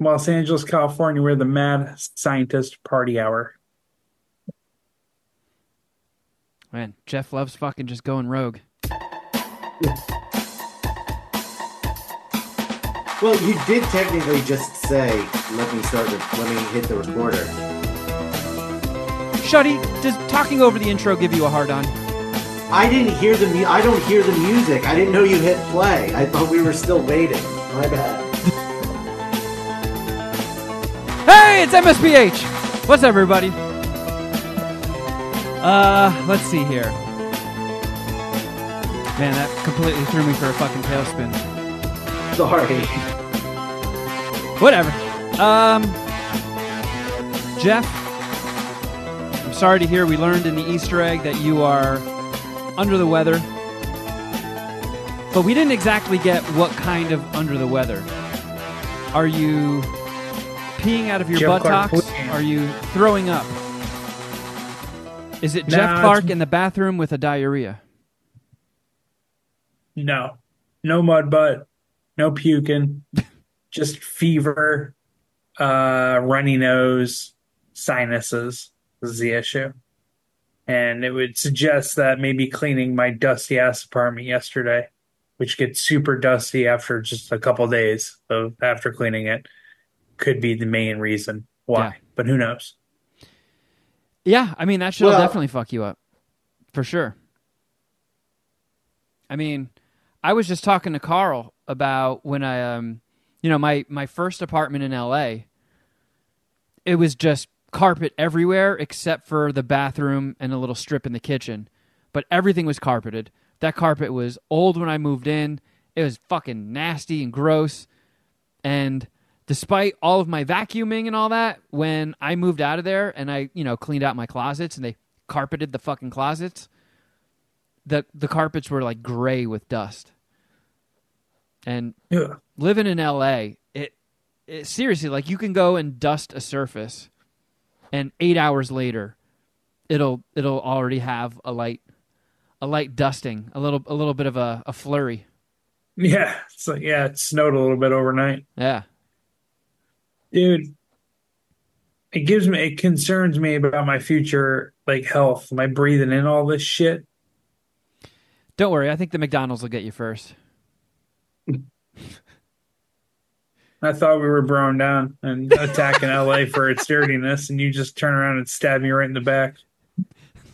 Los Angeles, California, where the mad scientist party hour. Man, Jeff loves fucking just going rogue. Well, you did technically just say, let me hit the recorder. Shuddy, does talking over the intro give you a hard on? I didn't hear I don't hear the music. I didn't know you hit play. I thought we were still waiting. My bad. Hey, it's MSPH! What's up, everybody? Let's see here. Man, that completely threw me for a fucking tailspin. Sorry. Whatever. Jeff, I'm sorry to hear we learned in the Easter egg that you are under the weather. But we didn't exactly get what kind of under the weather. Are you peeing out of your buttocks? Are you throwing up? Is it Jeff Clark in the bathroom with a diarrhea? No. No mud butt. No puking. Just fever, runny nose, sinuses is the issue. And it would suggest that maybe cleaning my dusty ass apartment yesterday, which gets super dusty after just a couple days of after cleaning it, could be the main reason why. Yeah. But who knows? Yeah, I mean, that shit'll definitely fuck you up. For sure. I mean, I was just talking to Carl about when I, my first apartment in LA, it was just carpet everywhere except for the bathroom and a little strip in the kitchen. But everything was carpeted. That carpet was old when I moved in. It was fucking nasty and gross. And despite all of my vacuuming and all that, when I moved out of there and I, cleaned out my closets and they carpeted the fucking closets, the carpets were like gray with dust. And living in LA, it seriously, like, you can go and dust a surface and 8 hours later it'll already have a light dusting, a little bit of a flurry. Yeah, it's like, it snowed a little bit overnight. Yeah. Dude, it concerns me about my future, like, health. Am I breathing in all this shit? Don't worry, I think the McDonald's will get you first. I thought we were broing down and attacking LA for its dirtiness, and you just turn around and stab me right in the back.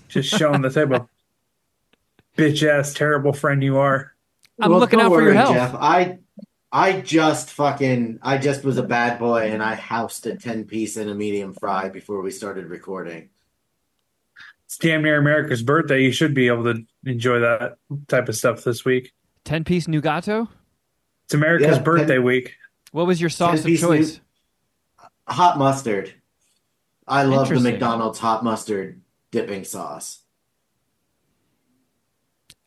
Just showing the type of bitch-ass, terrible friend you are. I'm looking out for your health. Jeff. I just was a bad boy, and I housed a 10-piece and a medium fry before we started recording. It's damn near America's birthday. You should be able to enjoy that type of stuff this week. 10-piece Nougato? It's America's birthday week. What was your sauce of choice? Hot mustard. I love the McDonald's hot mustard dipping sauce.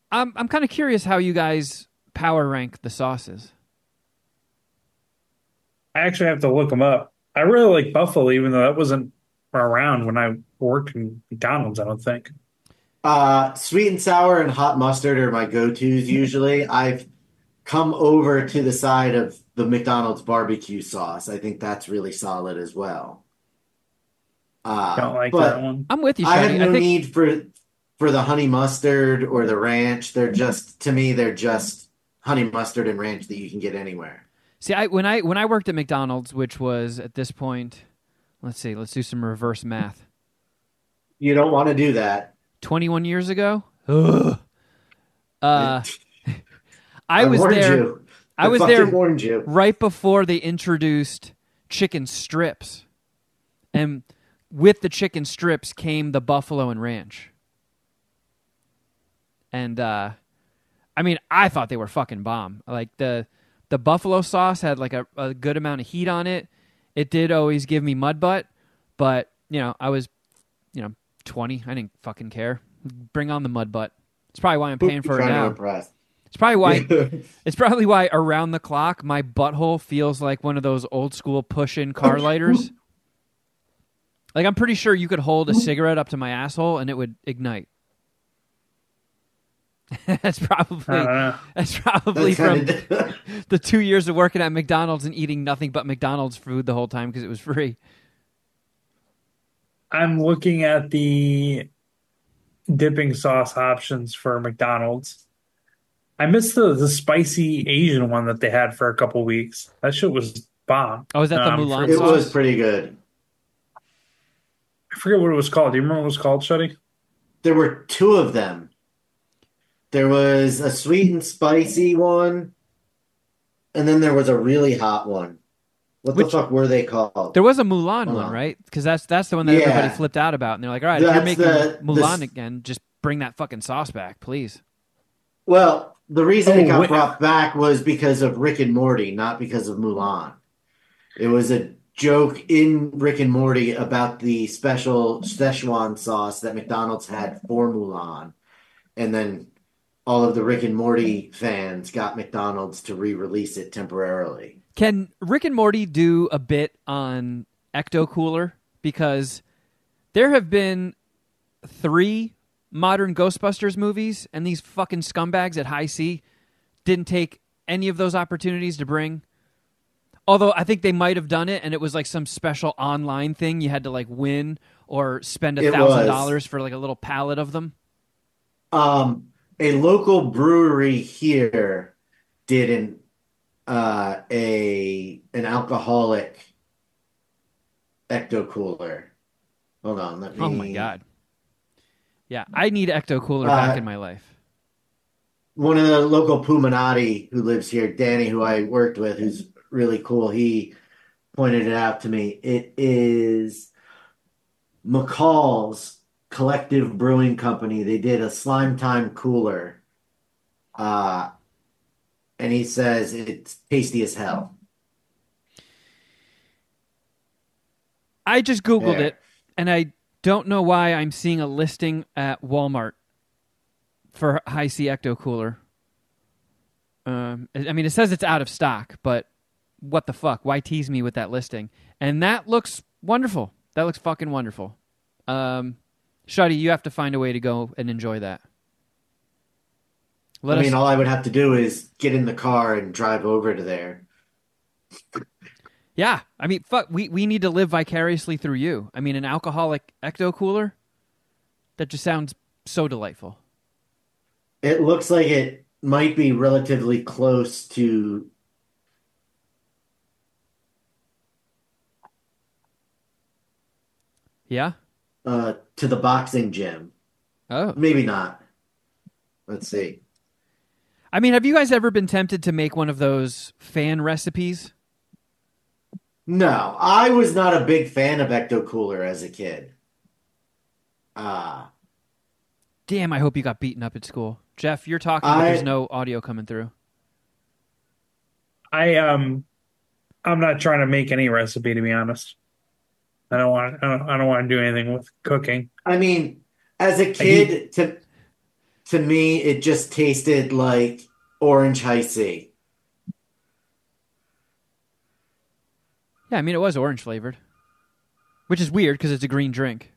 I'm kind of curious how you guys power rank the sauces. I actually have to look them up. I really like Buffalo, even though that wasn't around when I worked in McDonald's, I don't think. Sweet and sour and hot mustard are my go-tos usually. I've come over to the side of the McDonald's barbecue sauce. I think that's really solid as well. Don't like that one. I'm with you, Shuddy. I have no need for the honey mustard or the ranch. To me, they're just honey mustard and ranch that you can get anywhere. See, when I worked at McDonald's, which was at this point, let's do some reverse math. You don't want to do that. 21 years ago? Ugh. I was there. I was there right before they introduced chicken strips. And with the chicken strips came the buffalo and ranch. And I thought they were fucking bomb. Like the buffalo sauce had like a good amount of heat on it. It did always give me mud butt, but I was 20. I didn't fucking care. Bring on the mud butt. It's probably why I'm paying for it now. It's probably why around the clock my butthole feels like one of those old school push-in car lighters. Like, I'm pretty sure you could hold a cigarette up to my asshole and it would ignite. That's I don't probably know. that's probably That's from kind of the 2 years of working at McDonald's and eating nothing but McDonald's food the whole time because it was free. I'm looking at the dipping sauce options for McDonald's. I missed the spicy Asian one that they had for a couple weeks. That shit was bomb. Oh, is that the For Mulan it was sauce? pretty good. I forget what it was called. Do you remember what it was called, Shuddy? There were two of them. There was a sweet and spicy one, and then there was a really hot one. What the Which fuck were they called? there was a Mulan Hold one, on. right? Because that's the one that everybody Yeah, flipped out about, and they're like, "All right, if you're that's making the Mulan again, just bring that fucking sauce back, please." well, the reason it Oh, got wait. brought back was because of Rick and Morty, not because of Mulan. It was a joke in Rick and Morty about the special Szechuan sauce that McDonald's had for Mulan, and then all of the Rick and Morty fans got McDonald's to re-release it temporarily. Can Rick and Morty do a bit on Ecto Cooler? Because there have been three modern Ghostbusters movies, and these fucking scumbags at High C didn't take any of those opportunities to bring. Although I think they might have done it, and it was like some special online thing you had to like win or spend a It thousand was. dollars for like a little pallet of them. A local brewery here did an alcoholic ecto cooler. Hold on, let Oh my me. god. Yeah, I need Ecto Cooler back in Uh, my life. one of the local Puminati who lives here, Danny, who I worked with, who's really cool. He pointed it out to me. It is McCall's Collective Brewing Company. They did a Slime Time cooler, uh, and he says it's tasty as hell. I just Googled it, There. and I don't know why I'm seeing a listing at Walmart for High C Ecto Cooler. I mean, it says it's out of stock, but what the fuck? Why tease me with that listing? And that looks wonderful. That looks fucking wonderful. Shuddy, you have to find a way to go and enjoy that. I Let mean, us. all I would have to do is get in the car and drive over to there. Yeah, I mean, fuck. We need to live vicariously through you. I mean, an alcoholic Ecto Cooler. That just sounds so delightful. It looks like it might be relatively close Yeah. to the boxing gym. Oh. Maybe not. Let's see. I mean, have you guys ever been tempted to make one of those fan recipes? No, I was not a big fan of Ecto Cooler as a kid. Uh, Damn, I hope you got beaten up at school. Jeff, you're talking, but there's I no audio coming through. I I'm not trying to make any recipe to be honest. I don't want to do anything with cooking. I mean, as a I heat kid, to me, it just tasted like orange high C. Yeah, I mean, it was orange flavored, which is weird because it's a green drink.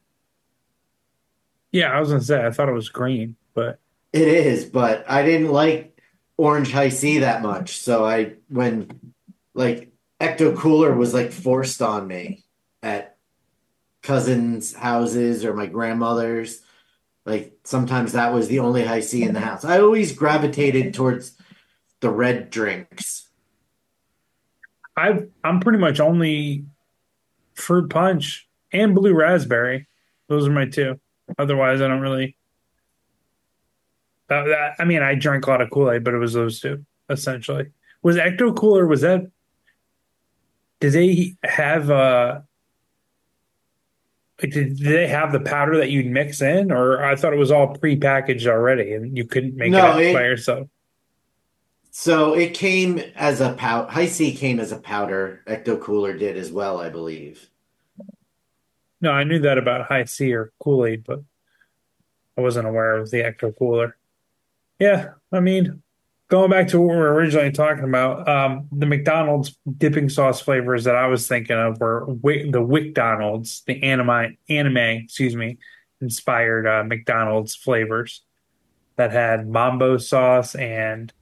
Yeah, I was gonna say I thought it was green, but It is, but I didn't like orange high C that much. So when like Ecto Cooler was like forced on me at cousins' houses or my grandmother's, like sometimes that was the only high C in the house. I always gravitated towards the red drinks. I'm pretty much only fruit punch and blue raspberry. Those are my two. Otherwise, I don't really. I mean, I drank a lot of Kool-Aid, but it was those two essentially. Was Ecto Cooler? Was that? Did they have like, did they have the powder that you'd mix in, or I thought it was all pre-packaged already and you couldn't make No, it by it yourself? so it came as a powder. High C came as a powder. Ecto Cooler did as well, I believe. No, I knew that about High C or Kool-Aid, but I wasn't aware of the Ecto Cooler. Yeah, I mean, going back to what we were originally talking about, the McDonald's dipping sauce flavors that I was thinking of were the WickDonald's, excuse me, inspired McDonald's flavors. that had mambo sauce and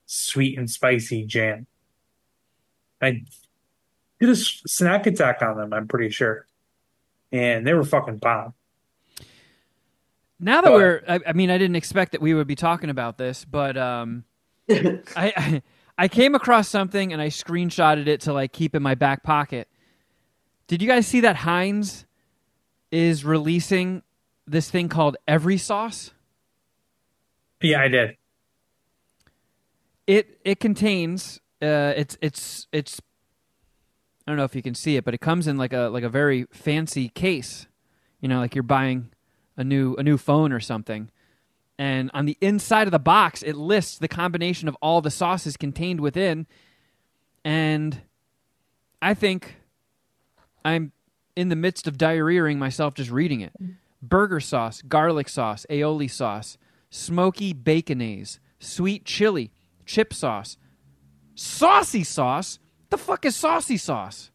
sweet and spicy jam. I did a snack attack on them, I'm pretty sure. And they were fucking bomb. Now that But I mean, I didn't expect that we would be talking about this, but I came across something and I screenshotted it to like keep in my back pocket. Did you guys see that Heinz is releasing this thing called Every Sauce? yeah, I did. It contains it's I don't know if you can see it, but it comes in like a very fancy case. You know, like you're buying a new phone or something. And on the inside of the box, it lists the combination of all the sauces contained within. And I think I'm in the midst of diarrheaing myself just reading it. Burger sauce, garlic sauce, aioli sauce, smoky baconaise, sweet chili, chip sauce, saucy sauce. The fuck is saucy sauce?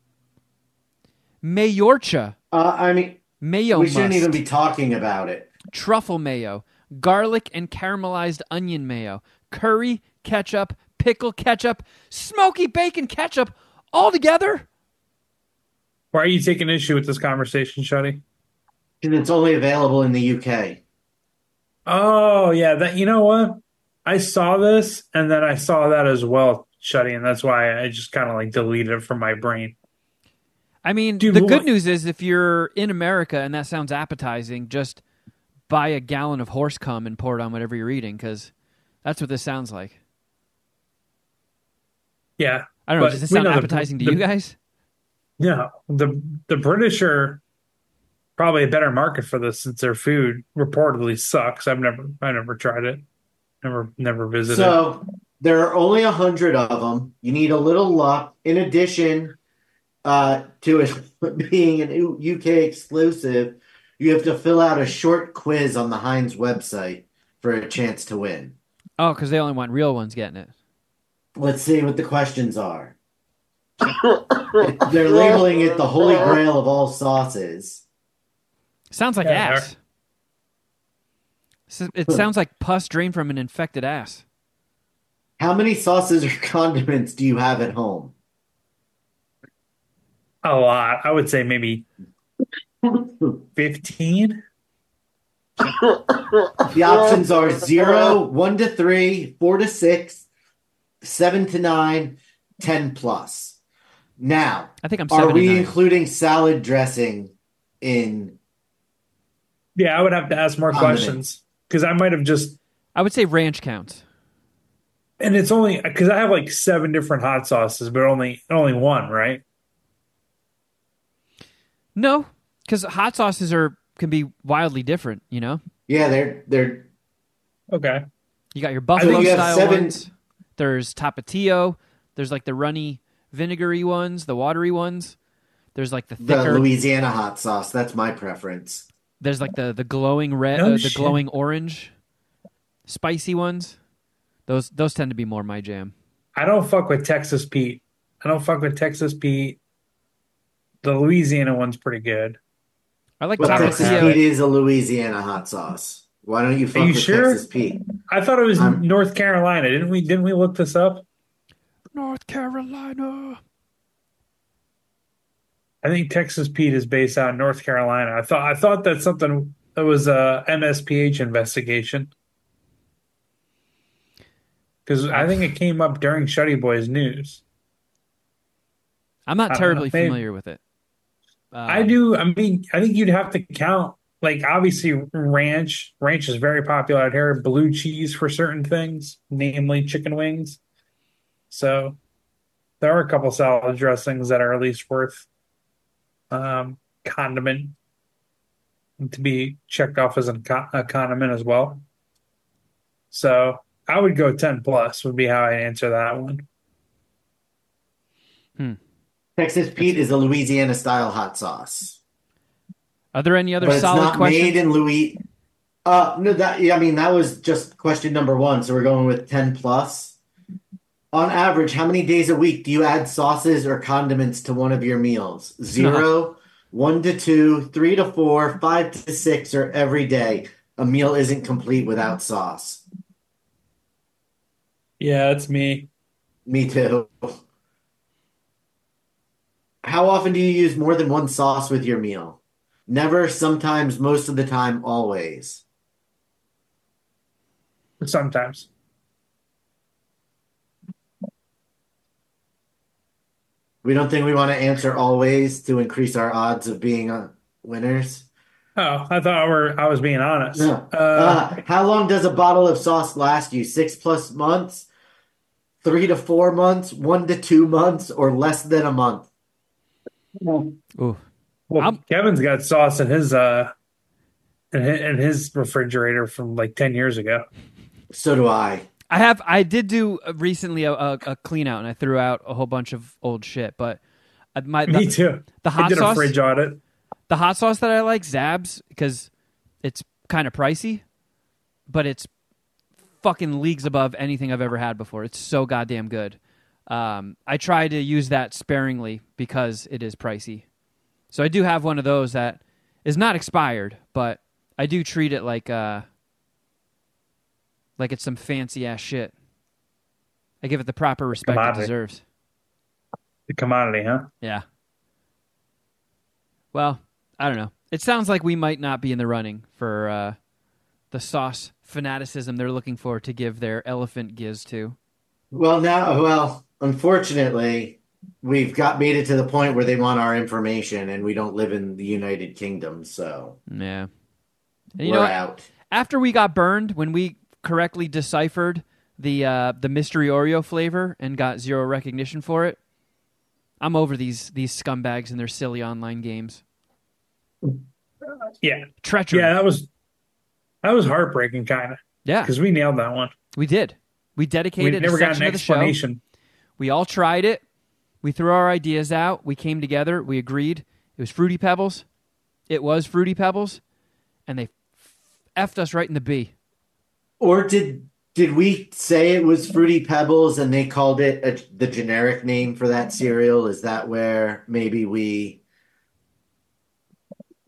Mayorcha, I mean, mayo we shouldn't must, even be talking about it. truffle mayo, garlic and caramelized onion mayo, curry ketchup, pickle ketchup, smoky bacon ketchup, all together. Why are you taking issue with this conversation, Shuddy? And it's only available in the UK. Oh, yeah, that you know what? I saw this and then I saw that as well, Shuddy, and that's why I just kind of like deleted it from my brain. I mean, Dude, the what? good news is if you're in America and that sounds appetizing, just buy a gallon of horse cum and pour it on whatever you're eating, because that's what this sounds like. Yeah, I don't know. but Does this we sound know appetizing to you guys? yeah, the British are probably a better market for this since their food reportedly sucks. I never tried it. Never visited. So there are only 100 of them. You need a little luck. In addition to it being an UK exclusive, you have to fill out a short quiz on the Heinz website for a chance to win. Oh, because they only want real ones getting it. Let's see what the questions are. They're labeling it the holy grail of all sauces. Sounds like Yeah, ass. It sounds like pus drained from an infected ass. How many sauces or condiments do you have at home? A lot. I would say maybe 15. The options are 0, 1 to 3, 4 to 6, 7 to 9, 10 plus. Now, I think I'm are 7 to we 9. including salad dressing in Yeah, I would have to ask more condiment? questions because I might have just, I would say ranch counts. and it's only because I have like 7 different hot sauces, but only one, right? No, because hot sauces can be wildly different, you know? Yeah, they're Okay. You got your think buffalo you have style 7 ones. There's tapatio. There's like the runny, vinegary ones, the watery ones. There's like the the thicker. Louisiana hot sauce. That's my preference. There's like the glowing red, No the shit. glowing orange, spicy ones. Those tend to be more my jam. I don't fuck with Texas Pete. I don't fuck with Texas Pete. The Louisiana one's pretty good. I like But I don't Texas have tapatio. Pete it. is a Louisiana hot sauce. Why don't you Are fuck you with sure? Texas Pete? I thought it was I'm North Carolina. Didn't we look this up? North Carolina. I think Texas Pete is based out in North Carolina. I thought that's something that was a MSPH investigation because I think it came up during Shuddy Boy's news. I'm not I don't know. terribly Maybe familiar with it. I do. I mean, I think you'd have to count like obviously ranch. Ranch is very popular out here. Blue cheese for certain things, namely chicken wings. So there are a couple salad dressings that are at least worth condiment to be checked off as a condiment as well. So I would go 10 plus would be how I answer that one. Hmm. Texas Pete is a Louisiana style hot sauce, Are there any other but it's solid not questions? made in Louis. No, that yeah, I mean that was just question number 1. So we're going with 10 plus. On average, how many days a week do you add sauces or condiments to one of your meals? 0, 1 to 2, 3 to 4, 5 to 6, or every day? A meal isn't complete without sauce. Yeah, it's me. Me too. How often do you use more than one sauce with your meal? Never, sometimes, most of the time, always. Sometimes. We don't think we want to answer always to increase our odds of being winners. Oh, I was being honest. No. How long does a bottle of sauce last you? 6+ months, 3 to 4 months, 1 to 2 months, or less than a month? Well, Ooh, well, I'm Kevin's got sauce in his refrigerator from like 10 years ago. So do I. I did do recently a clean out and I threw out a whole bunch of old shit, but my Me too. the I hot did a sauce fridge audit. the hot sauce that I like, Zab's, because it's kind of pricey, but it's fucking leagues above anything I've ever had before. It's so goddamn good. I try to use that sparingly because it is pricey. So I do have one of those that is not expired, but I do treat it like it's some fancy ass shit. I give it the proper respect it Commodity. deserves. The commodity, huh? Yeah. Well, I don't know. It sounds like we might not be in the running for the sauce fanaticism they're looking for to give their elephant giz to. Unfortunately, we've got made it to the point where they want our information, and we don't live in the United Kingdom, so Yeah. And you know we're what? out. After we got burned, when we correctly deciphered the mystery Oreo flavor and got zero recognition for it, I'm over these scumbags and their silly online games. Yeah. Treachery. Yeah, that was heartbreaking kind of Yeah, because we nailed that one. we did. We We dedicated a never got an section of the show. explanation. We all tried it. We threw our ideas out. We came together. We agreed. It was Fruity Pebbles. It was Fruity Pebbles. And they effed us right in the B. Or did we say it was Fruity Pebbles and they called it the generic name for that cereal? Is that where Maybe, we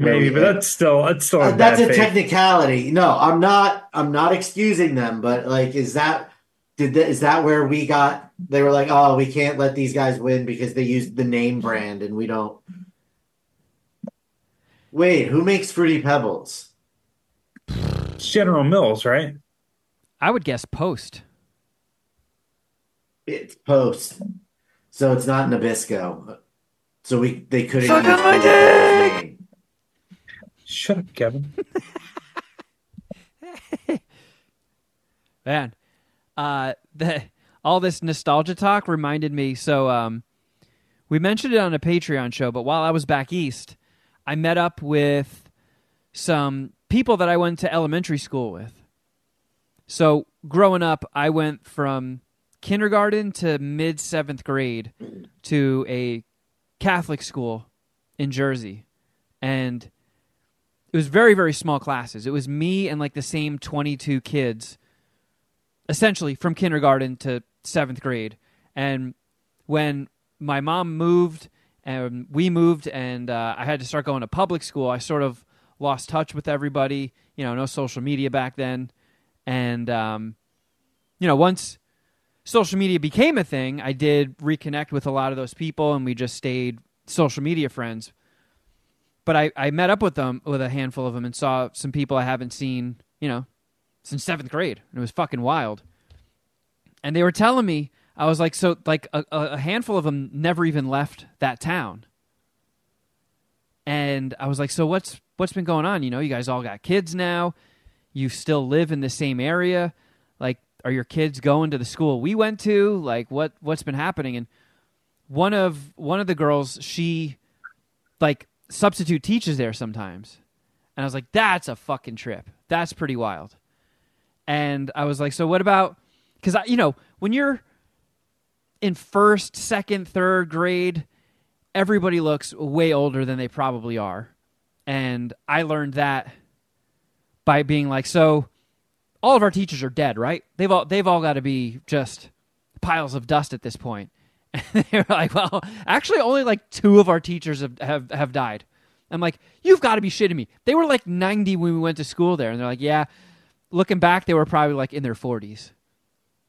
but that's still in that's bad a faith. technicality. No, I'm not excusing them, but like, is that where we got? They were like, oh, we can't let these guys win because they used the name brand, and we don't. Wait, who makes Fruity Pebbles? It's General Mills, right? I would guess Post. It's Post, so it's not Nabisco. So they couldn't Suck use on my Fruity Pebbles' dick! name. Shut up, Kevin. Man, all this nostalgia talk reminded me. So we mentioned it on a Patreon show, but while I was back east, I met up with some people that I went to elementary school with. So growing up, I went from kindergarten to mid seventh grade to a Catholic school in Jersey. And it was very, very small classes. It was me and like the same 22 kids, essentially from kindergarten to seventh grade. And when my mom moved and we moved and I had to start going to public school, I sort of lost touch with everybody. You know, no social media back then. And, once social media became a thing, I did reconnect with a lot of those people and we just stayed social media friends. But I met up with a handful of them, and saw some people I haven't seen, since seventh grade. And it was fucking wild. And they were telling me, I was like, so like a handful of them never even left that town. And I was like, so what's been going on? You guys all got kids now. You still live in the same area. Like, are your kids going to the school we went to? Like, what's been happening? And one of the girls, she like substitute teaches there sometimes. And I was like, that's a fucking trip. That's pretty wild. And I was like, so what about, because when you're in first, second, third grade, everybody looks way older than they probably are. And I learned that by being like, so all of our teachers are dead, right? They've all got to be just piles of dust at this point. And they were like, well, actually only like 2 of our teachers have died. I'm like, you've got to be shitting me. They were like 90 when we went to school there. And they're like, yeah. Looking back, they were probably like in their 40s.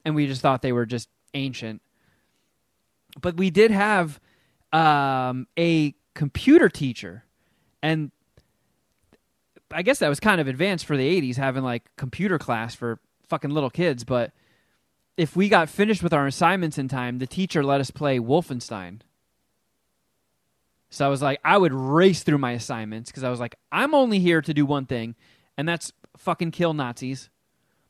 And we just thought they were just ancient. But we did have a computer teacher. And I guess that was kind of advanced for the 80s, having like computer class for fucking little kids. But if we got finished with our assignments in time, the teacher let us play Wolfenstein. So I was like, I would race through my assignments because I was like, I'm only here to do one thing, and that's fucking kill Nazis.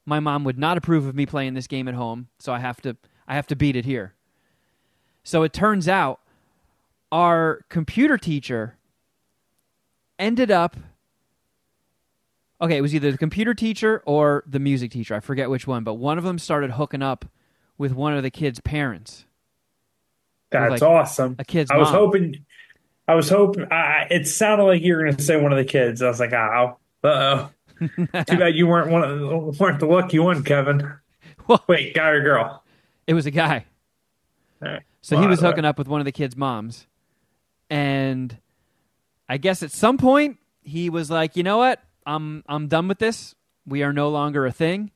My mom would not approve of me playing this game at home, so I have to beat it here. So it turns out our computer teacher ended up, okay, it was either the computer teacher or the music teacher. I forget which one, but one of them started hooking up with one of the kids' parents. That's like awesome. a kid's I was mom. hoping. I was hoping. It sounded like you were going to say one of the kids. I was like, "Oh, uh-oh. Too bad you weren't the lucky one, Kevin." Well, Wait, guy or girl? it was a guy. All right. So Well, he was either hooking way. up with one of the kids' moms. And I guess at some point he was like, "You know what? I'm done with this. We are no longer a thing."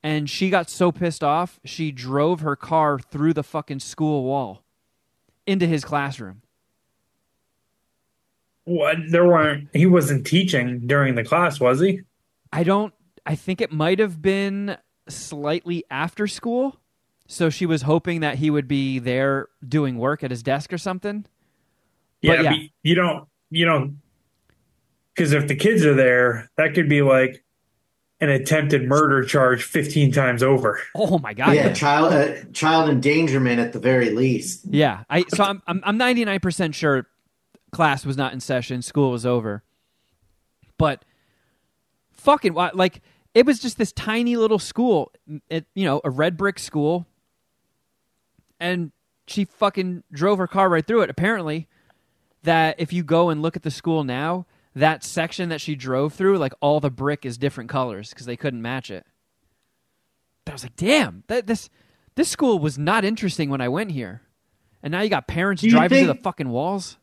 And she got so pissed off, she drove her car through the fucking school wall into his classroom. What? There weren't. He wasn't teaching during the class, was he? I think it might have been slightly after school. So she was hoping that he would be there doing work at his desk or something. But Yeah, yeah. but you don't, because if the kids are there, that could be like an attempted murder charge 15 times over. Oh my God, Yeah, yeah. child endangerment at the very least. Yeah. I'm 99% sure class was not in session, school was over. But fucking like it was just this tiny little school, a red brick school, and she fucking drove her car right through it. Apparently, that if you go and look at the school now, that section that she drove through, like all the brick is different colors because they couldn't match it. But I was like, damn, this school was not interesting when I went here, and now you got parents Do you driving through the think fucking walls.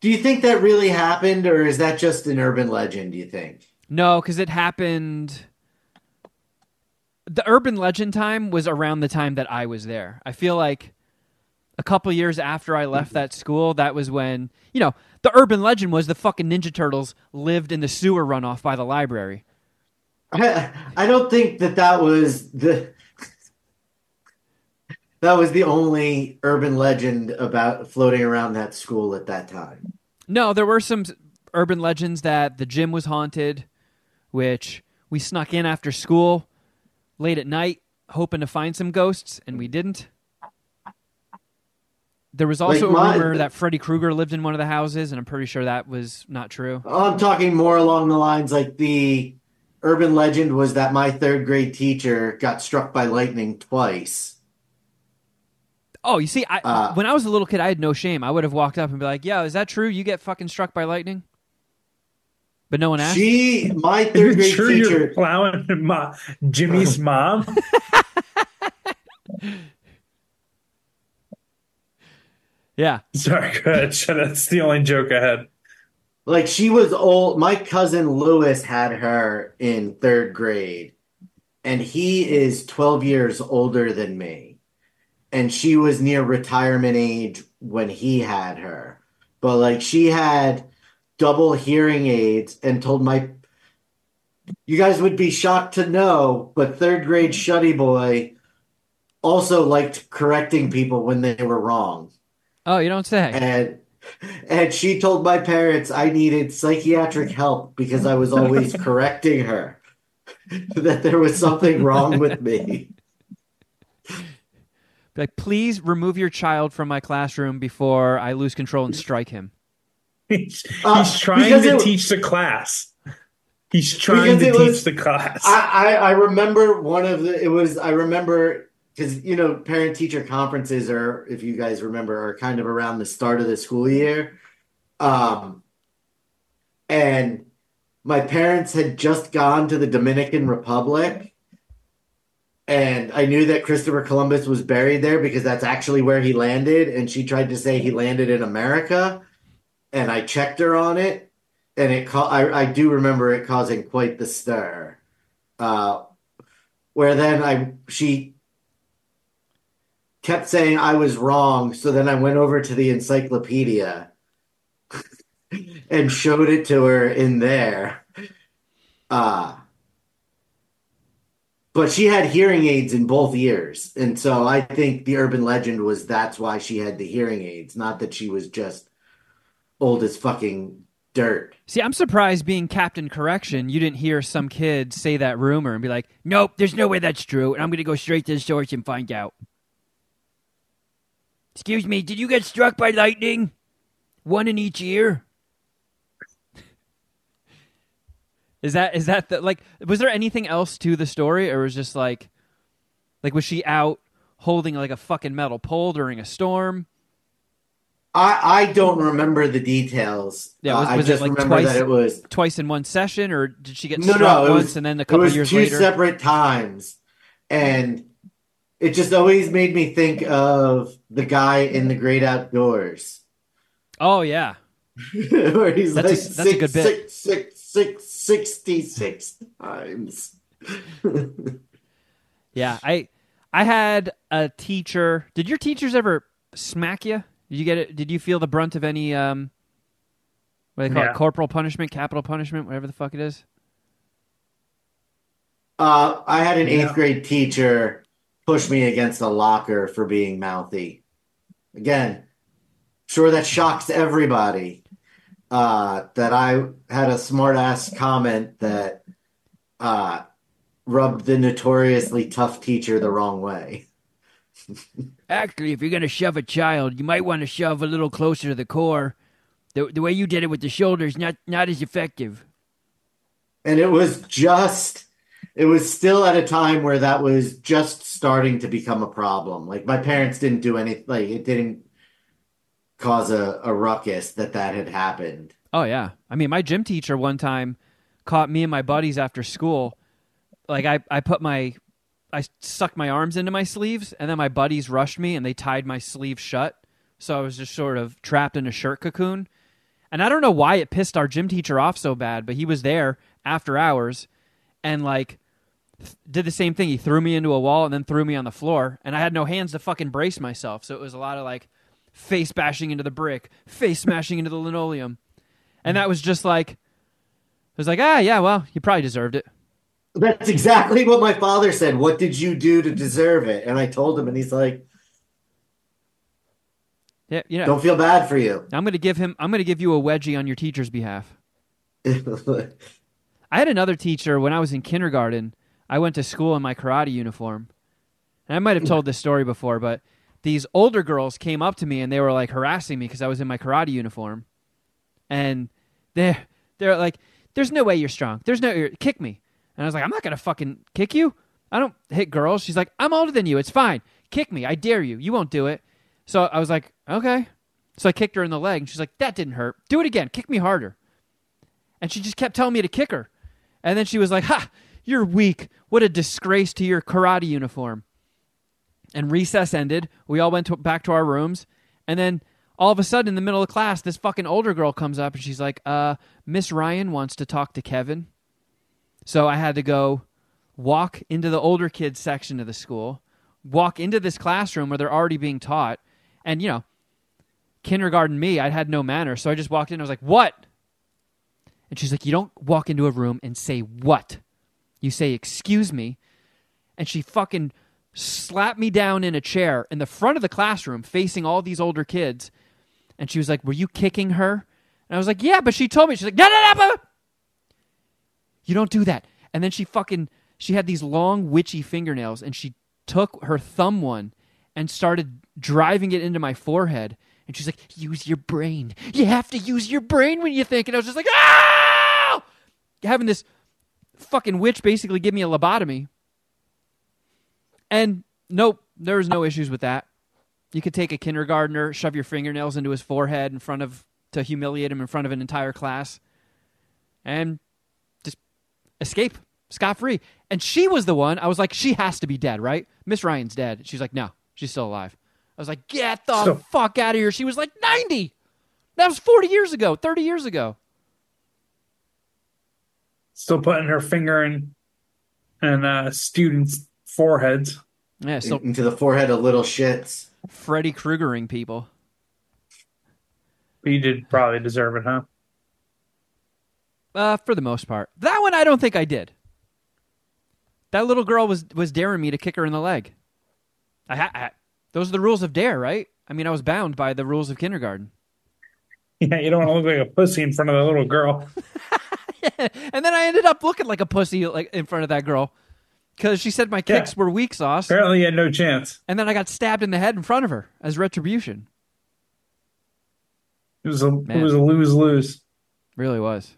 do you think that really happened, or is that just an urban legend, do you think? No, because it happened. The urban legend time was around the time that I was there. I feel like a couple years after I left that school, that was when, the urban legend was the fucking Ninja Turtles lived in the sewer runoff by the library. I don't think that was the only urban legend about floating around that school at that time. No, there were some urban legends that the gym was haunted, which we snuck in after school late at night, hoping to find some ghosts, and we didn't. There was Like also a rumor that Freddy Krueger lived in one of the houses, and I'm pretty sure that was not true. I'm talking more along the lines like the urban legend was that my third grade teacher got struck by lightning twice. Oh, you see, Uh, when I was a little kid, I had no shame. I would have walked up and be like, "Yo, is that true? You get fucking struck by lightning?" But no one asked. my Are third you grade sure you're teacher, plowing Jimmy's mom? Yeah. Sorry, go ahead. That's the only joke I had. like she was old. My cousin Lewis had her in third grade, and he is 12 years older than me. And she was near retirement age when he had her. But like she had double hearing aids and told you guys would be shocked to know, but third grade Shuddy Boy also liked correcting people when they were wrong. Oh, you don't say. And and she told my parents I needed psychiatric help because I was always correcting her, that there was something wrong with me. Like, please remove your child from my classroom before I lose control and strike him. He's trying Because to teach the class. He's trying to it teach was the class. I remember one of the it was I remember because parent teacher conferences are, if you guys remember, are kind of around the start of the school year. Um, and my parents had just gone to the Dominican Republic, and I knew that Christopher Columbus was buried there because that's actually where he landed, and she tried to say he landed in America. and I checked her on it, and I do remember it causing quite the stir. Uh, where then she kept saying I was wrong, so then I went over to the encyclopedia and showed it to her in there. Uh, but she had hearing aids in both ears, and so I think the urban legend was that's why she had the hearing aids, not that she was just old as fucking dirt. See, I'm surprised being Captain Correction, you didn't hear some kid say that rumor and be like, nope, there's no way that's true, and I'm going to go straight to the source and find out. Excuse me, did you get struck by lightning? One in each ear? Is that the, like, was there anything else to the story, or was just like was she out holding like a fucking metal pole during a storm? I don't remember the details. Yeah, I was it just like remember that it was twice in one session, or did she get no, struck no. once and then a couple years two later? separate times, and it just always made me think of the guy in The Great Outdoors, Oh yeah, where he's like that's a good bit. 66 times. Yeah, I had a teacher. Did your teachers ever smack you? Did you get it? Did you feel the brunt of any what do they call it? Corporal punishment, capital punishment, whatever the fuck it is? I had an eighth grade teacher push me against a locker for being mouthy. Again, sure that shocks everybody. That I had a smart ass comment that rubbed the notoriously tough teacher the wrong way. Actually, if you're going to shove a child, you might want to shove a little closer to the core. The way you did it with the shoulders, not as effective. And it was still at a time where that was just starting to become a problem. Like my parents didn't do anything, like it didn't cause a ruckus that had happened. Oh, yeah. I mean, my gym teacher one time caught me and my buddies after school. Like I sucked my arms into my sleeves, and then my buddies rushed me, and they tied my sleeves shut. So I was just sort of trapped in a shirt cocoon. And I don't know why it pissed our gym teacher off so bad, but he was there after hours and, like, did the same thing. He threw me into a wall and then threw me on the floor, and I had no hands to fucking brace myself. So it was a lot of, like, face bashing into the brick, face smashing into the linoleum. And that was just like, I was like, yeah, well, you probably deserved it. That's exactly what my father said. What did you do to deserve it? And I told him, and he's like, yeah, don't feel bad for you. I'm going to give you a wedgie on your teacher's behalf. I had another teacher when I was in kindergarten. I went to school in my karate uniform. And I might have told this story before, but these older girls came up to me and they were like harassing me because I was in my karate uniform. And they're like, there's no way you're strong. Kick me. And I was like, I'm not going to fucking kick you. I don't hit girls. She's like, I'm older than you. It's fine. Kick me. I dare you. You won't do it. So I was like, okay. So I kicked her in the leg, and she's like, that didn't hurt. Do it again. Kick me harder. And she just kept telling me to kick her. And then she was like, ha, you're weak. What a disgrace to your karate uniform. And recess ended. We all went back to our rooms. And then all of a sudden, in the middle of class, this fucking older girl comes up, and she's like, Miss Ryan wants to talk to Kevin. So I had to go walk into the older kids section of the school, walk into this classroom where they're already being taught. And, you know, kindergarten me, I had no manners. So I just walked in and I was like, what? And she's like, you don't walk into a room and say what? You say, excuse me. And she fucking slapped me down in a chair in the front of the classroom facing all these older kids. And she was like, were you kicking her? And I was like, yeah, but she told me. She's like, no. You don't do that. And then she had these long witchy fingernails, and she took her thumb one and started driving it into my forehead. And she's like, use your brain. You have to use your brain when you think. And I was just like, ah! Having this fucking witch basically give me a lobotomy. And nope, there was no issues with that. You could take a kindergartner, shove your fingernails into his forehead to humiliate him in front of an entire class. And escape scot-free. And she was the one, I was like, she has to be dead, right? Miss Ryan's dead. She's like, no, she's still alive. I was like, get the fuck out of here. She was like 90. That was 40 years ago, 30 years ago. Still putting her finger in students' foreheads. Yeah, still Into the forehead of little shits. Freddy Kruegering people. But you did probably deserve it, huh? For the most part. That one I don't think I did. That little girl was daring me to kick her in the leg. Those are the rules of dare, right? I mean, I was bound by the rules of kindergarten. Yeah, you don't want to look like a pussy in front of the little girl. And then I ended up looking like a pussy like in front of that girl because she said my kicks were weak sauce. Apparently, you had no chance. And then I got stabbed in the head in front of her as retribution. It was a lose-lose. Really was.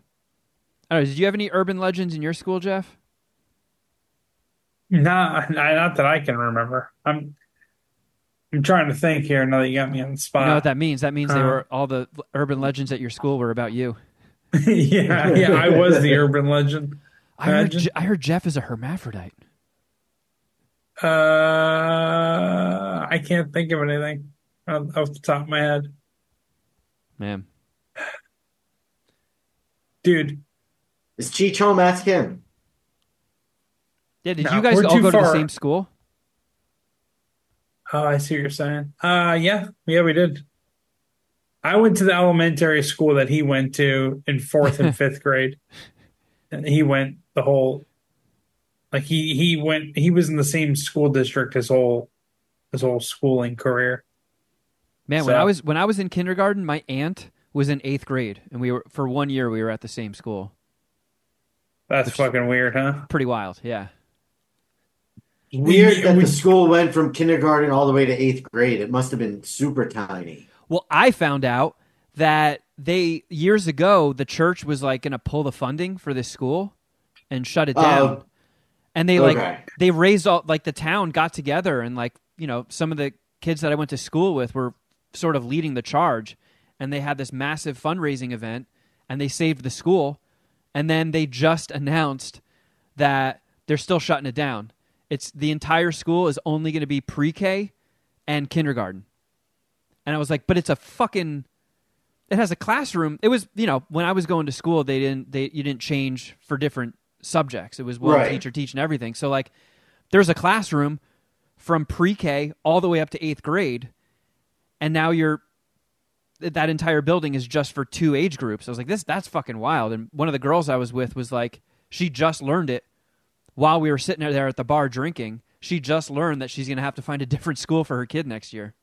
I don't know, did you have any urban legends in your school, Jeff? Nah, not that I can remember. I'm trying to think here now that you got me on the You know what spot. that means? That means they were all the urban legends at your school were about you. Yeah, I was the urban legend. I heard Jeff is a hermaphrodite. I can't think of anything off the top of my head. Man. Dude, Is Cheech home? Ask him. Yeah, did no, you guys we're all too go to the far. same school? Oh, I see what you're saying. Yeah, we did. I went to the elementary school that he went to in fourth and fifth grade. And he went the whole like he was in the same school district his whole schooling career. Man, So when I was in kindergarten, my aunt was in 8th grade and we were for 1 year we were at the same school. that's fucking weird, huh? Pretty wild, yeah. Weird that the school went from kindergarten all the way to eighth grade. It must have been super tiny. Well, I found out that years ago the church was like going to pull the funding for this school and shut it down. And they raised all like the town got together and like, you know, some of the kids that I went to school with were sort of leading the charge and they had this massive fundraising event and they saved the school and then they just announced that they're still shutting it down. It's the entire school is only going to be pre-K and kindergarten. And I was like, but it's a fucking it has a classroom. It was, you know, when I was going to school, you didn't change for different subjects. It was one teacher teaching everything. So like there's a classroom from pre-K all the way up to 8th grade. And now that entire building is just for 2 age groups. I was like, that's fucking wild. And one of the girls I was with was like, she just learned it while we were sitting there at the bar drinking. She just learned that she's going to have to find a different school for her kid next year.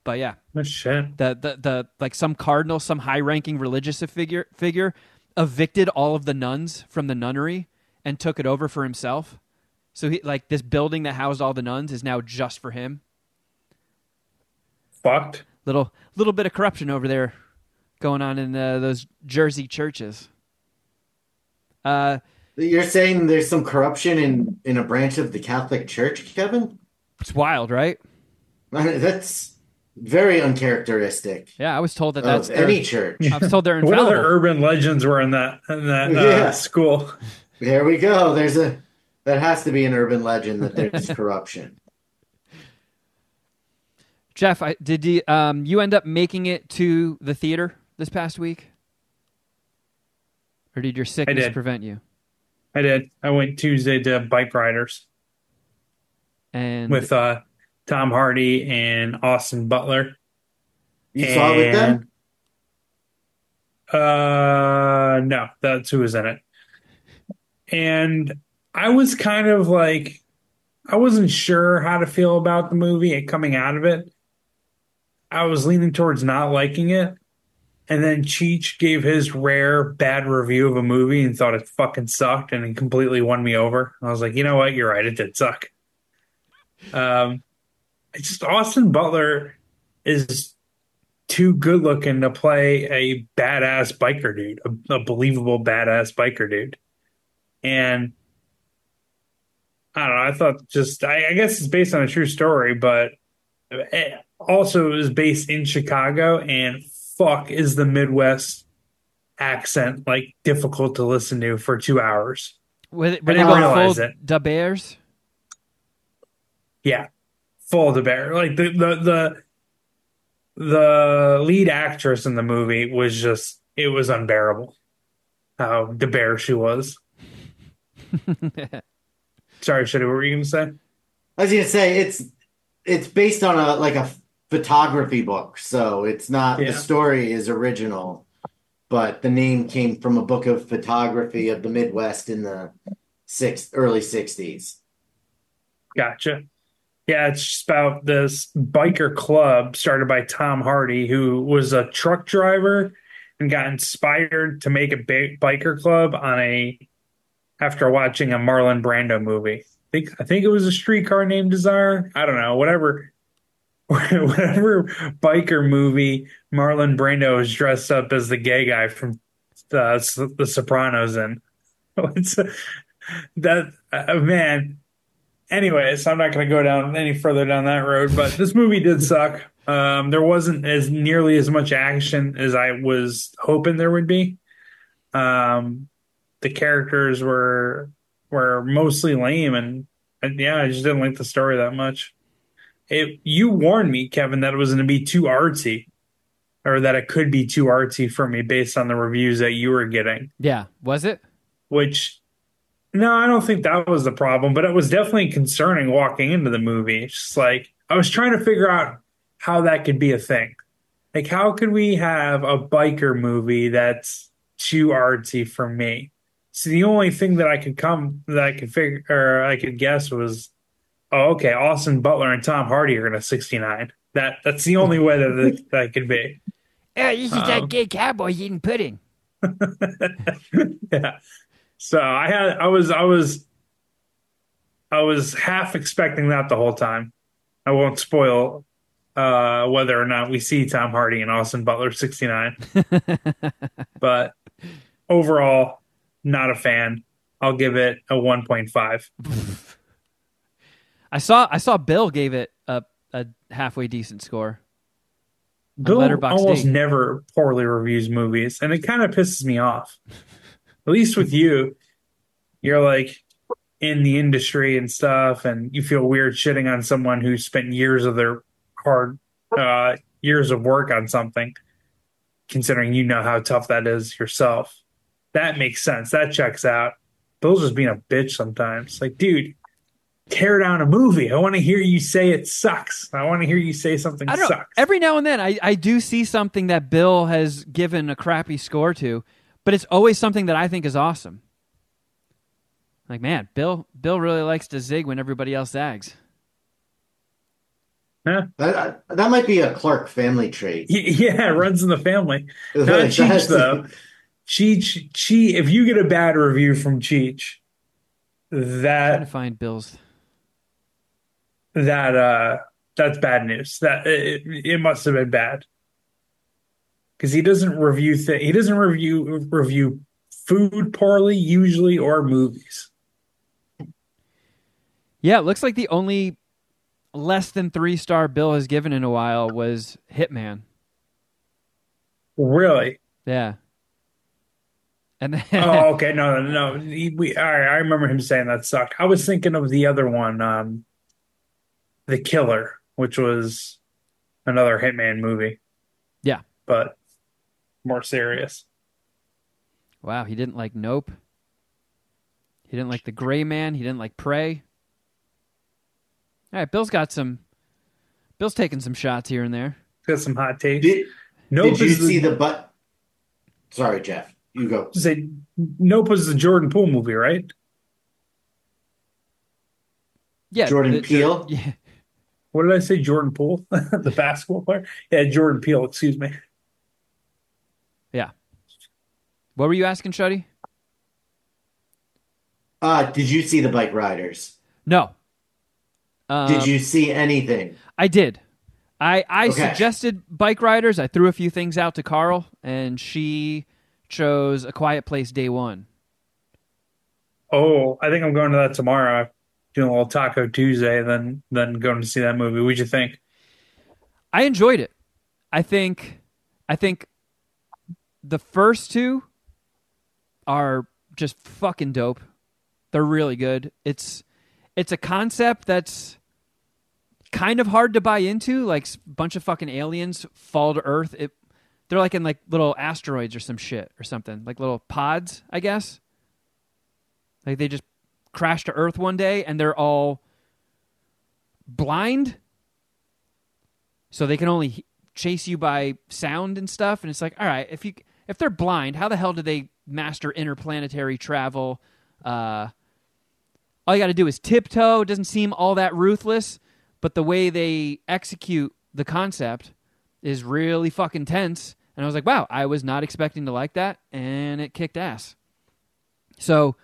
But yeah, Oh, shit. the like some cardinal, some high-ranking religious figure evicted all of the nuns from the nunnery and took it over for himself. So he like this building that housed all the nuns is now just for him. Fucked. Little bit of corruption over there going on in those Jersey churches. You're saying there's some corruption in a branch of the Catholic Church, Kevin? It's wild, right? That's very uncharacteristic Yeah, I was told that's of any church. I was told they're What infallible. other urban legends were in that Yeah. school? There we go. That has to be an urban legend that there's corruption. Jeff, did you end up making it to the theater this past week? Or did your sickness prevent you? I did. I went Tuesday to Bike Riders And with Tom Hardy and Austin Butler. You saw it with them? No, that's who was in it. And I was kind of like, I wasn't sure how to feel about the movie and coming out of it. I was leaning towards not liking it. And then Cheech gave his rare bad review of a movie and thought it fucking sucked and it completely won me over. I was like, you know what? You're right. It did suck. It's just Austin Butler is too good looking to play a badass biker dude, a believable badass biker dude. And I don't know. I thought I guess it's based on a true story, but also it was based in Chicago, and fuck is the Midwest accent like difficult to listen to for 2 hours. Were they didn't going realize full it. Da Bears? Yeah, full of the bear. Like the the lead actress in the movie was just it was unbearable how the bear she was. Sorry, Shuddy, what were you gonna say? I was gonna say it's based on a photography book, so it's not the Yeah, story is original, but the name came from a book of photography of the Midwest in the early 60s. gotcha. Yeah, it's just about this biker club started by Tom Hardy, who was a truck driver and got inspired to make a biker club on a after watching a Marlon Brando movie. I think it was a streetcar named Desire. I don't know, whatever whatever biker movie Marlon Brando was dressed up as the gay guy from the Sopranos in. It's, that man. Anyways, I'm not going to go down any further down that road, but this movie did suck. There wasn't as nearly as much action as I was hoping there would be. Um, the characters were mostly lame, and yeah, I just didn't like the story that much. You warned me, Kevin, that it was going to be too artsy, or that it could be too artsy for me based on the reviews that you were getting. Yeah, was it? Which no, I don't think that was the problem, but it was definitely concerning walking into the movie. It's just like I was trying to figure out how that could be a thing. Like, how could we have a biker movie that's too artsy for me? So the only thing that I could figure or I could guess was, oh, okay, Austin Butler and Tom Hardy are gonna 69. That's the only way that could be. Oh, this is that Um, gay cowboy eating pudding. yeah. So I was half expecting that the whole time. I won't spoil whether or not we see Tom Hardy and Austin Butler 69, but overall, not a fan. I'll give it a 1.5. I saw Bill gave it a halfway decent score on Bill almost Letterboxd. never poorly reviews movies, and it kind of pisses me off. At least with you, you're like in the industry and stuff, and you feel weird shitting on someone who spent years of their hard years of work on something, considering you know how tough that is yourself. That makes sense. That checks out. Bill's just being a bitch sometimes. Like, dude, tear down a movie. I want to hear you say it sucks. I want to hear you say something I don't know. sucks. Every now and then, I do see something that Bill has given a crappy score to, but it's always something that I think is awesome. Like, man, Bill really likes to zig when everybody else zags. Huh? That might be a Clark family trait. Yeah, it runs in the family. Not Cheech That's- though. Cheech. If you get a bad review from Cheech, Trying to that find Bill's. that that's bad news. That it must have been bad because he doesn't review food poorly usually or movies. Yeah, it looks like the only less than 3-star Bill has given in a while was Hitman. Really? Yeah. And then Oh, okay. No. All right, I remember him saying that sucked. I was thinking of the other one, The Killer, which was another Hitman movie, yeah. but more serious. Wow, he didn't like Nope. He didn't like The Gray Man. He didn't like Prey. All right, Bill's taking some shots here and there. Got some hot takes. Did, Nope did you is see the the but? Sorry, Jeff. You go. say Nope was the Jordan Poole movie, right? Yeah, Jordan Peele? yeah. What did I say? Jordan Poole, the basketball player. Yeah, Jordan Peele. Excuse me. Yeah. What were you asking, Shuddy? Did you see the bike riders? No. Did you see anything? I did. I Okay. suggested Bike Riders. I threw a few things out to Carl, and she chose A Quiet Place Day One. Oh, I think I'm going to that tomorrow. Doing a little Taco Tuesday, then going to see that movie. What'd you think? I enjoyed it. I think the first two are just fucking dope. They're really good. It's a concept that's kind of hard to buy into. Like a bunch of fucking aliens fall to Earth. They're like in like little asteroids or some shit or something, like little pods, I guess. Like they just crash to Earth one day and they're all blind, so they can only chase you by sound and stuff. And it's like, all right, if they're blind, how the hell do they master interplanetary travel? All you got to do is tiptoe. It doesn't seem all that ruthless, but the way they execute the concept is really fucking tense. And I was like, wow, I was not expecting to like that, and it kicked ass. So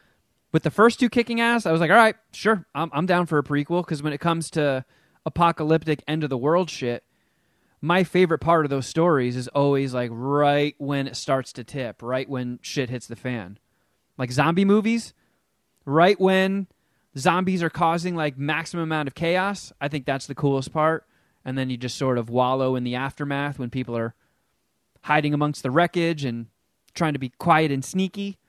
with the first two kicking ass, I was like, all right, sure, I'm down for a prequel, because when it comes to apocalyptic end of the world shit, my favorite part of those stories is always like right when it starts to tip, right when shit hits the fan. Like zombie movies, right when zombies are causing like maximum amount of chaos, I think that's the coolest part. And then you just sort of wallow in the aftermath when people are hiding amongst the wreckage and trying to be quiet and sneaky.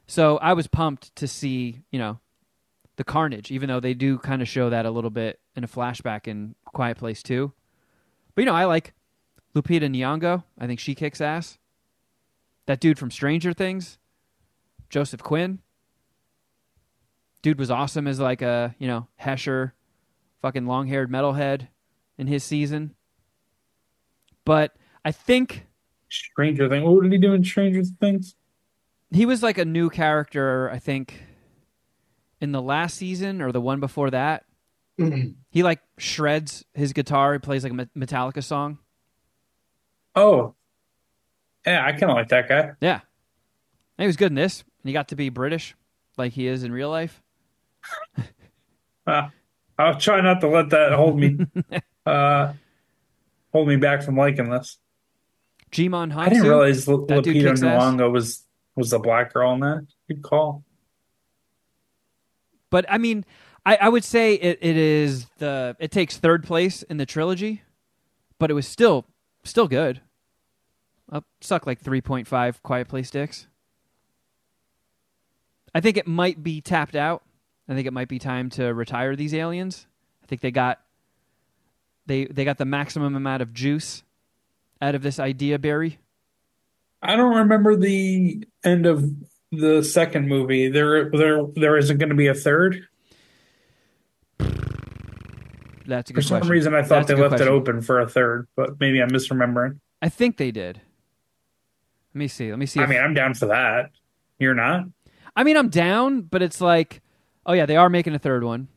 So I was pumped to see, the carnage, even though they do kind of show that a little bit in a flashback in Quiet Place 2. But, I like Lupita Nyong'o. I think she kicks ass. That dude from Stranger Things, Joseph Quinn. Dude was awesome as like a, Hesher, fucking long-haired metalhead in his season. But I think Stranger Things. What did he do in Stranger Things? he was like a new character, I think, in the last season or the one before that. He like shreds his guitar. He plays like a Metallica song. Oh, yeah, I kind of like that guy. Yeah. And he was good in this. And he got to be British like he is in real life. Uh, I'll try not to let that uh, hold me back from liking this. Jimon I didn't Hansu, realize that dude Lupita kicks ass. Nyong'o was the black girl in that. Good call. But I mean, I would say it takes third place in the trilogy, but it was still good. I'll suck like 3.5 Quiet Place dicks. I think it might be tapped out. I think it might be time to retire these aliens. I think they got the maximum amount of juice out of this idea berry. I don't remember the end of the second movie. There isn't going to be a third. That's a For good some question. reason, I thought That's a they good left it question. open for a third, but maybe I'm misremembering. I think they did. Let me see. I mean, I'm down for that. You're not? I mean, I'm down, but it's like, oh yeah, they are making a third one,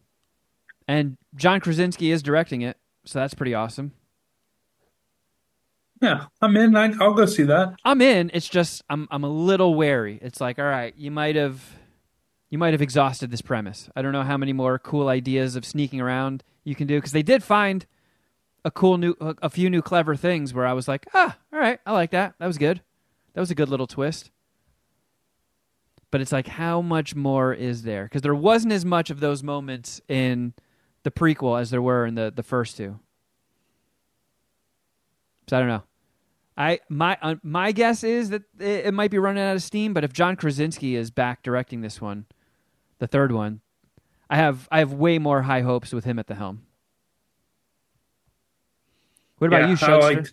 and John Krasinski is directing it, so that's pretty awesome. Yeah, I'm in. I'll go see that. I'm in. It's just I'm a little wary. It's like, all right, you might have exhausted this premise. I don't know how many more cool ideas of sneaking around you can do, because they did find a few new clever things where I was like, all right, I like that. That was good. That was a good little twist. But it's like, how much more is there? Because there wasn't as much of those moments in the prequel as there were in the first two. So I don't know. My guess is that it might be running out of steam. But if John Krasinski is back directing this one, the third one, I have way more high hopes with him at the helm. What about you, Shudster?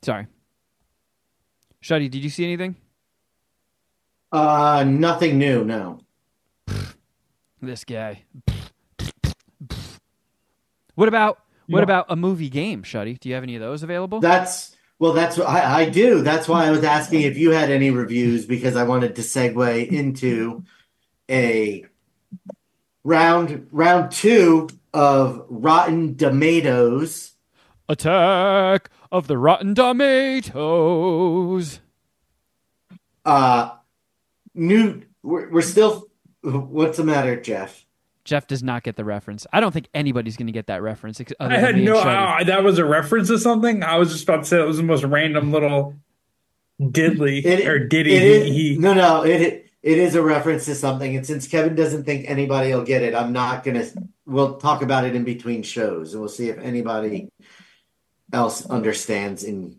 Sorry, Shuddy, did you see anything? Nothing new, no. This guy. What about a movie game, Shuddy? Do you have any of those available? That's what I do. That's why I was asking if you had any reviews, because I wanted to segue into a round two of Rotten Domatoes. Attack of the Rotten Domatoes. We're still. What's the matter, Jeff? Jeff does not get the reference. I don't think anybody's going to get that reference other I than had me and no. Shuddy. That was a reference to something. I was just about to say it was the most random little diddly or ditty. It is He no. It is a reference to something, and since Kevin doesn't think anybody will get it, I'm not gonna. We'll talk about it in between shows, and we'll see if anybody else understands in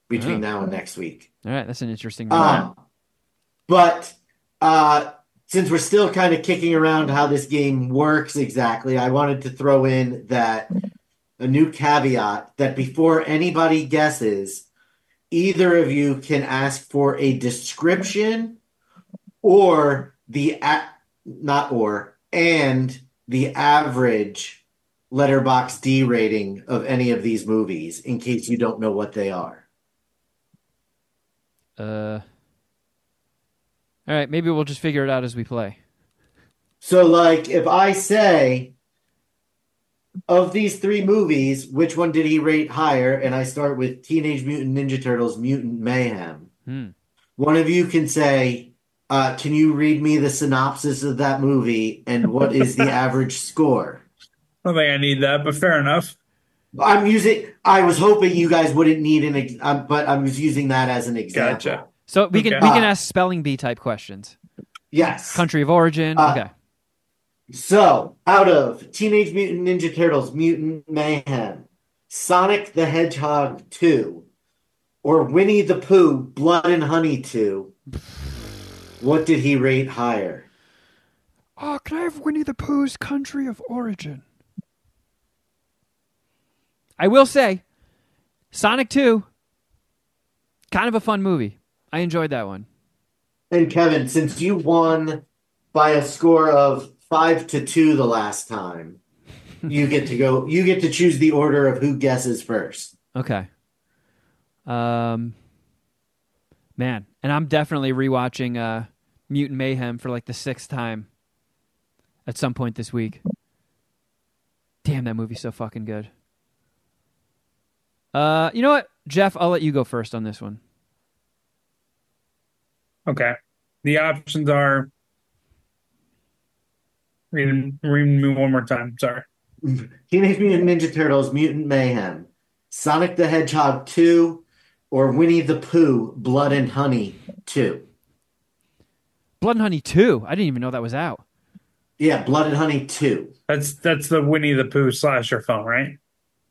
between now and next week. All right, that's an interesting. Um, but since we're still kind of kicking around how this game works exactly, I wanted to throw in that a new caveat that before anybody guesses, either of you can ask for a description or not or and the average letterbox D rating of any of these movies in case you don't know what they are. All right, maybe we'll just figure it out as we play. So, like, if I say, of these three movies, which one did he rate higher? And I start with Teenage Mutant Ninja Turtles Mutant Mayhem. Hmm. One of you can say, can you read me the synopsis of that movie and what is the average score? I don't think I need that, but fair enough. I was hoping you guys wouldn't need but I was using that as an example. Gotcha. So we Okay. can ask spelling bee type questions. Yes. Country of origin. Okay. So, out of Teenage Mutant Ninja Turtles Mutant Mayhem, Sonic the Hedgehog 2, or Winnie the Pooh Blood and Honey 2, what did he rate higher? Oh, can I have Winnie the Pooh's country of origin? I will say, Sonic 2, kind of a fun movie. I enjoyed that one. And Kevin, since you won by a score of 5-2 the last time, you get to choose the order of who guesses first. Okay. Man, and I'm definitely rewatching Mutant Mayhem for like the 6th time at some point this week. Damn, that movie's so fucking good. You know what? Jeff, I'll let you go first on this one. Okay. The options are read me one more time. Sorry. Teenage Mutant Ninja Turtles Mutant Mayhem, Sonic the Hedgehog 2, or Winnie the Pooh Blood and Honey 2. Blood and Honey 2. I didn't even know that was out. Yeah, Blood and Honey 2. That's the Winnie the Pooh slasher film, right?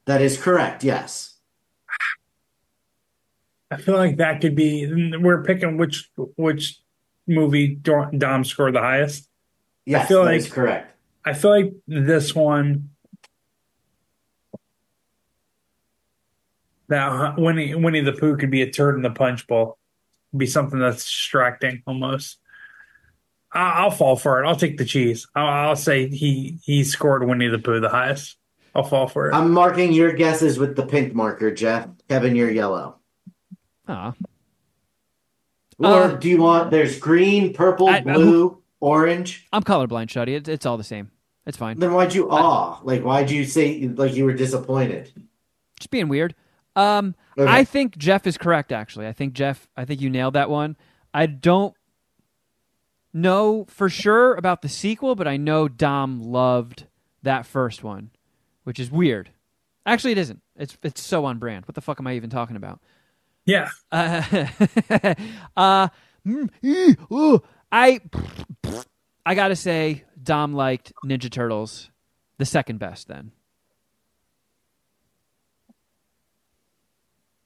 That is correct, yes. I feel like that could be. We're picking which movie Dom scored the highest. Yes, feel that like is correct. I feel like this one, that Winnie the Pooh could be a turd in the punch bowl. Be something that's distracting almost. I'll fall for it. I'll take the cheese. I'll say he scored Winnie the Pooh the highest. I'll fall for it. I'm marking your guesses with the pink marker, Jeff. Kevin, you're yellow. Ah. Or do you want, there's green, purple, blue, orange? I'm colorblind, Shuddy. It's all the same. It's fine. Then why'd you why'd you say like you were disappointed? Just being weird. Okay. I think Jeff is correct, actually. I think you nailed that one. I don't know for sure about the sequel, but I know Dom loved that first one, which is weird. Actually, it isn't. It's so on brand. What the fuck am I even talking about? Yeah. I gotta say, Dom liked Ninja Turtles the second best. Then,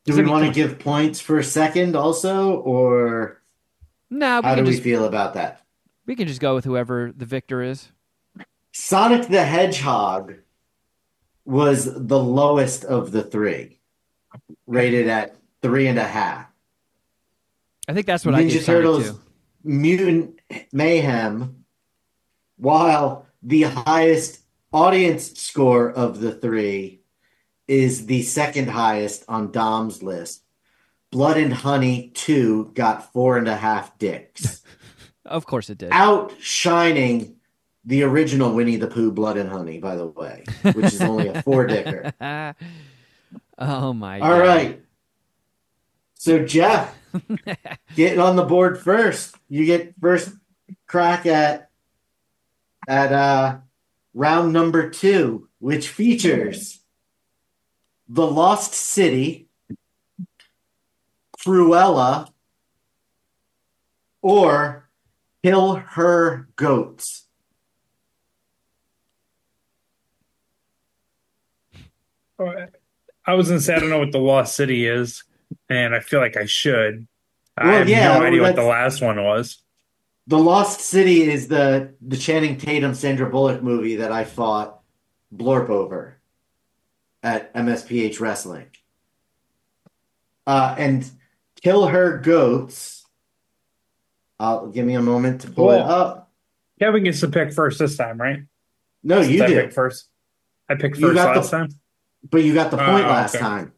Do we want to give points for second also, or no? how do we feel about that? We can just go with whoever the victor is. Sonic the Hedgehog was the lowest of the three, rated at 3.5. I think that's what I gave Ninja Turtles Sonic to. Mutant Mayhem, while the highest audience score of the three is the second highest on Dom's list. Blood and Honey 2 got 4.5 dicks. Of course it did. Outshining the original Winnie the Pooh Blood and Honey, by the way, which is only a 4-dicker. Oh my All God. right. So Jeff, getting on the board first. You get first crack at round number 2, which features The Lost City, Cruella, or Kill Her Goats. I was gonna say I don't know what the Lost City is, and I feel like I should. I Well, have yeah, no idea what the that's- last one was. The Lost City is the Channing Tatum Sandra Bullock movie that I fought Blorp over at MSPH Wrestling. And Kill Her Goats. Give me a moment to pull it Well, up. Kevin gets to pick first this time, right? No, Since you I do. picked first. I picked You first got last the, time. but you got the point last Okay. time.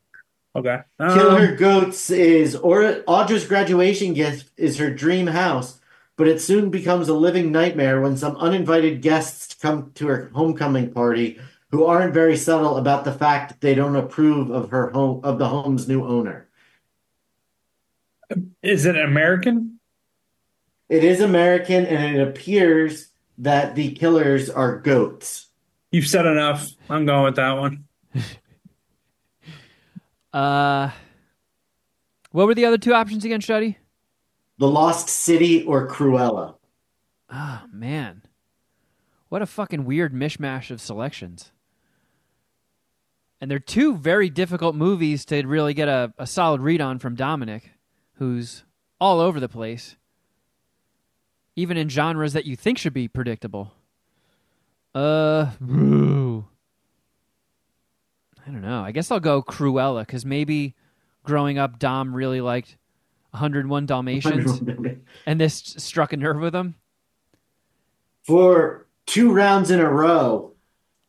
Okay. Kill Her Goats is or Audra's graduation gift is her dream house, but it soon becomes a living nightmare when some uninvited guests come to her homecoming party who aren't very subtle about the fact that they don't approve of her home of the home's new owner. Is it American? It is American, and it appears that the killers are goats. You've said enough. I'm going with that one. What were the other two options again, Shuddy? The Lost City or Cruella. Oh, man. What a fucking weird mishmash of selections. And they're two very difficult movies to really get a solid read on from Dominic, who's all over the place, even in genres that you think should be predictable. I don't know. I guess I'll go Cruella, because maybe growing up, Dom really liked 101 Dalmatians, and this struck a nerve with him. For 2 rounds in a row,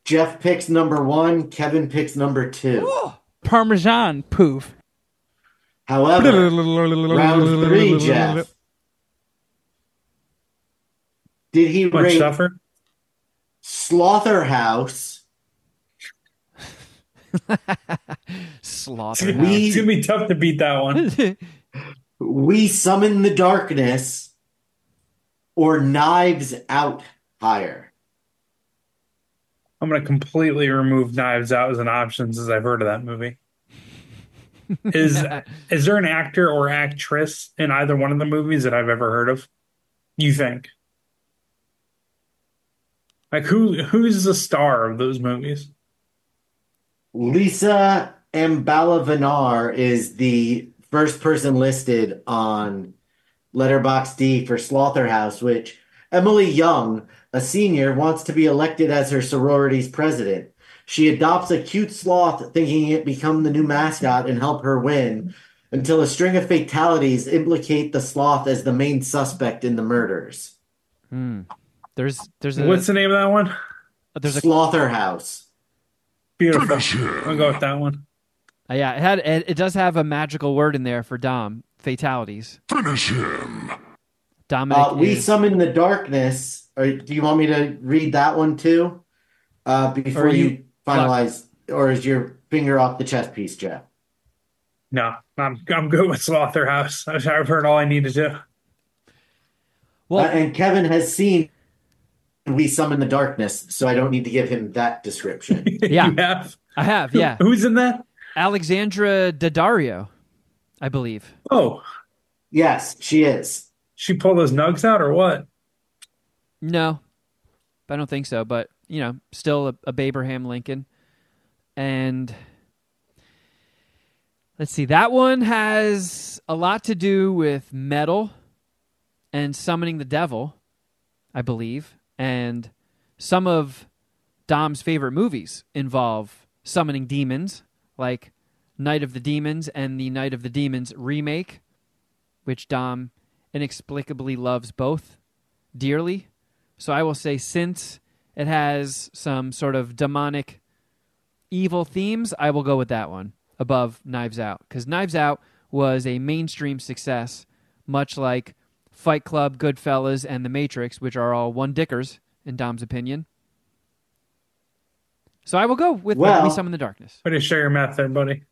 Jeff picks number 1, Kevin picks number 2. Ooh, Parmesan poof. However, round 3, Jeff. Did he Much rate tougher? Slaughterhouse? Slaughterhouse. It's gonna be tough to beat that one. We Summon the Darkness, or Knives Out higher? I'm gonna completely remove Knives Out as an option since I've heard of that movie. Is there an actor or actress in either one of the movies that I've ever heard of? You think? Like who's the star of those movies? Lisa Ambalavinar is the first person listed on Letterboxd D for Slaughterhouse, which Emily Young, a senior, wants to be elected as her sorority's president. She adopts a cute sloth, thinking it become the new mascot and help her win, until a string of fatalities implicate the sloth as the main suspect in the murders. There's What's the name of that one? Slaughterhouse. Beautiful. I'll go with that one. Yeah, it does have a magical word in there for Dom. Fatalities. Finish him. Dominic We is... Summon the Darkness. Or do you want me to read that one too? Before you finalize, or is your finger off the chess piece, Jeff? No, I'm good with Slaughterhouse. I've heard all I need to do. Well, And Kevin has seen We Summon the Darkness, so I don't need to give him that description. Yeah. You have? I have, yeah. Who's in that? Alexandra Daddario, I believe. Oh, Yes, she is. she pulled those nugs out or what? No, I don't think so. But, still a Abraham Lincoln. And let's see. That one has a lot to do with metal and summoning the devil, I believe. And some of Dom's favorite movies involve summoning demons, like Night of the Demons and the Night of the Demons remake, which Dom inexplicably loves both dearly. So I will say, since it has some sort of demonic evil themes, I will go with that one above Knives Out. Because Knives Out was a mainstream success, much like Fight Club, Goodfellas, and The Matrix, which are all one-dickers, in Dom's opinion. So I will go with We Summon the Darkness. Way to share your math there, buddy.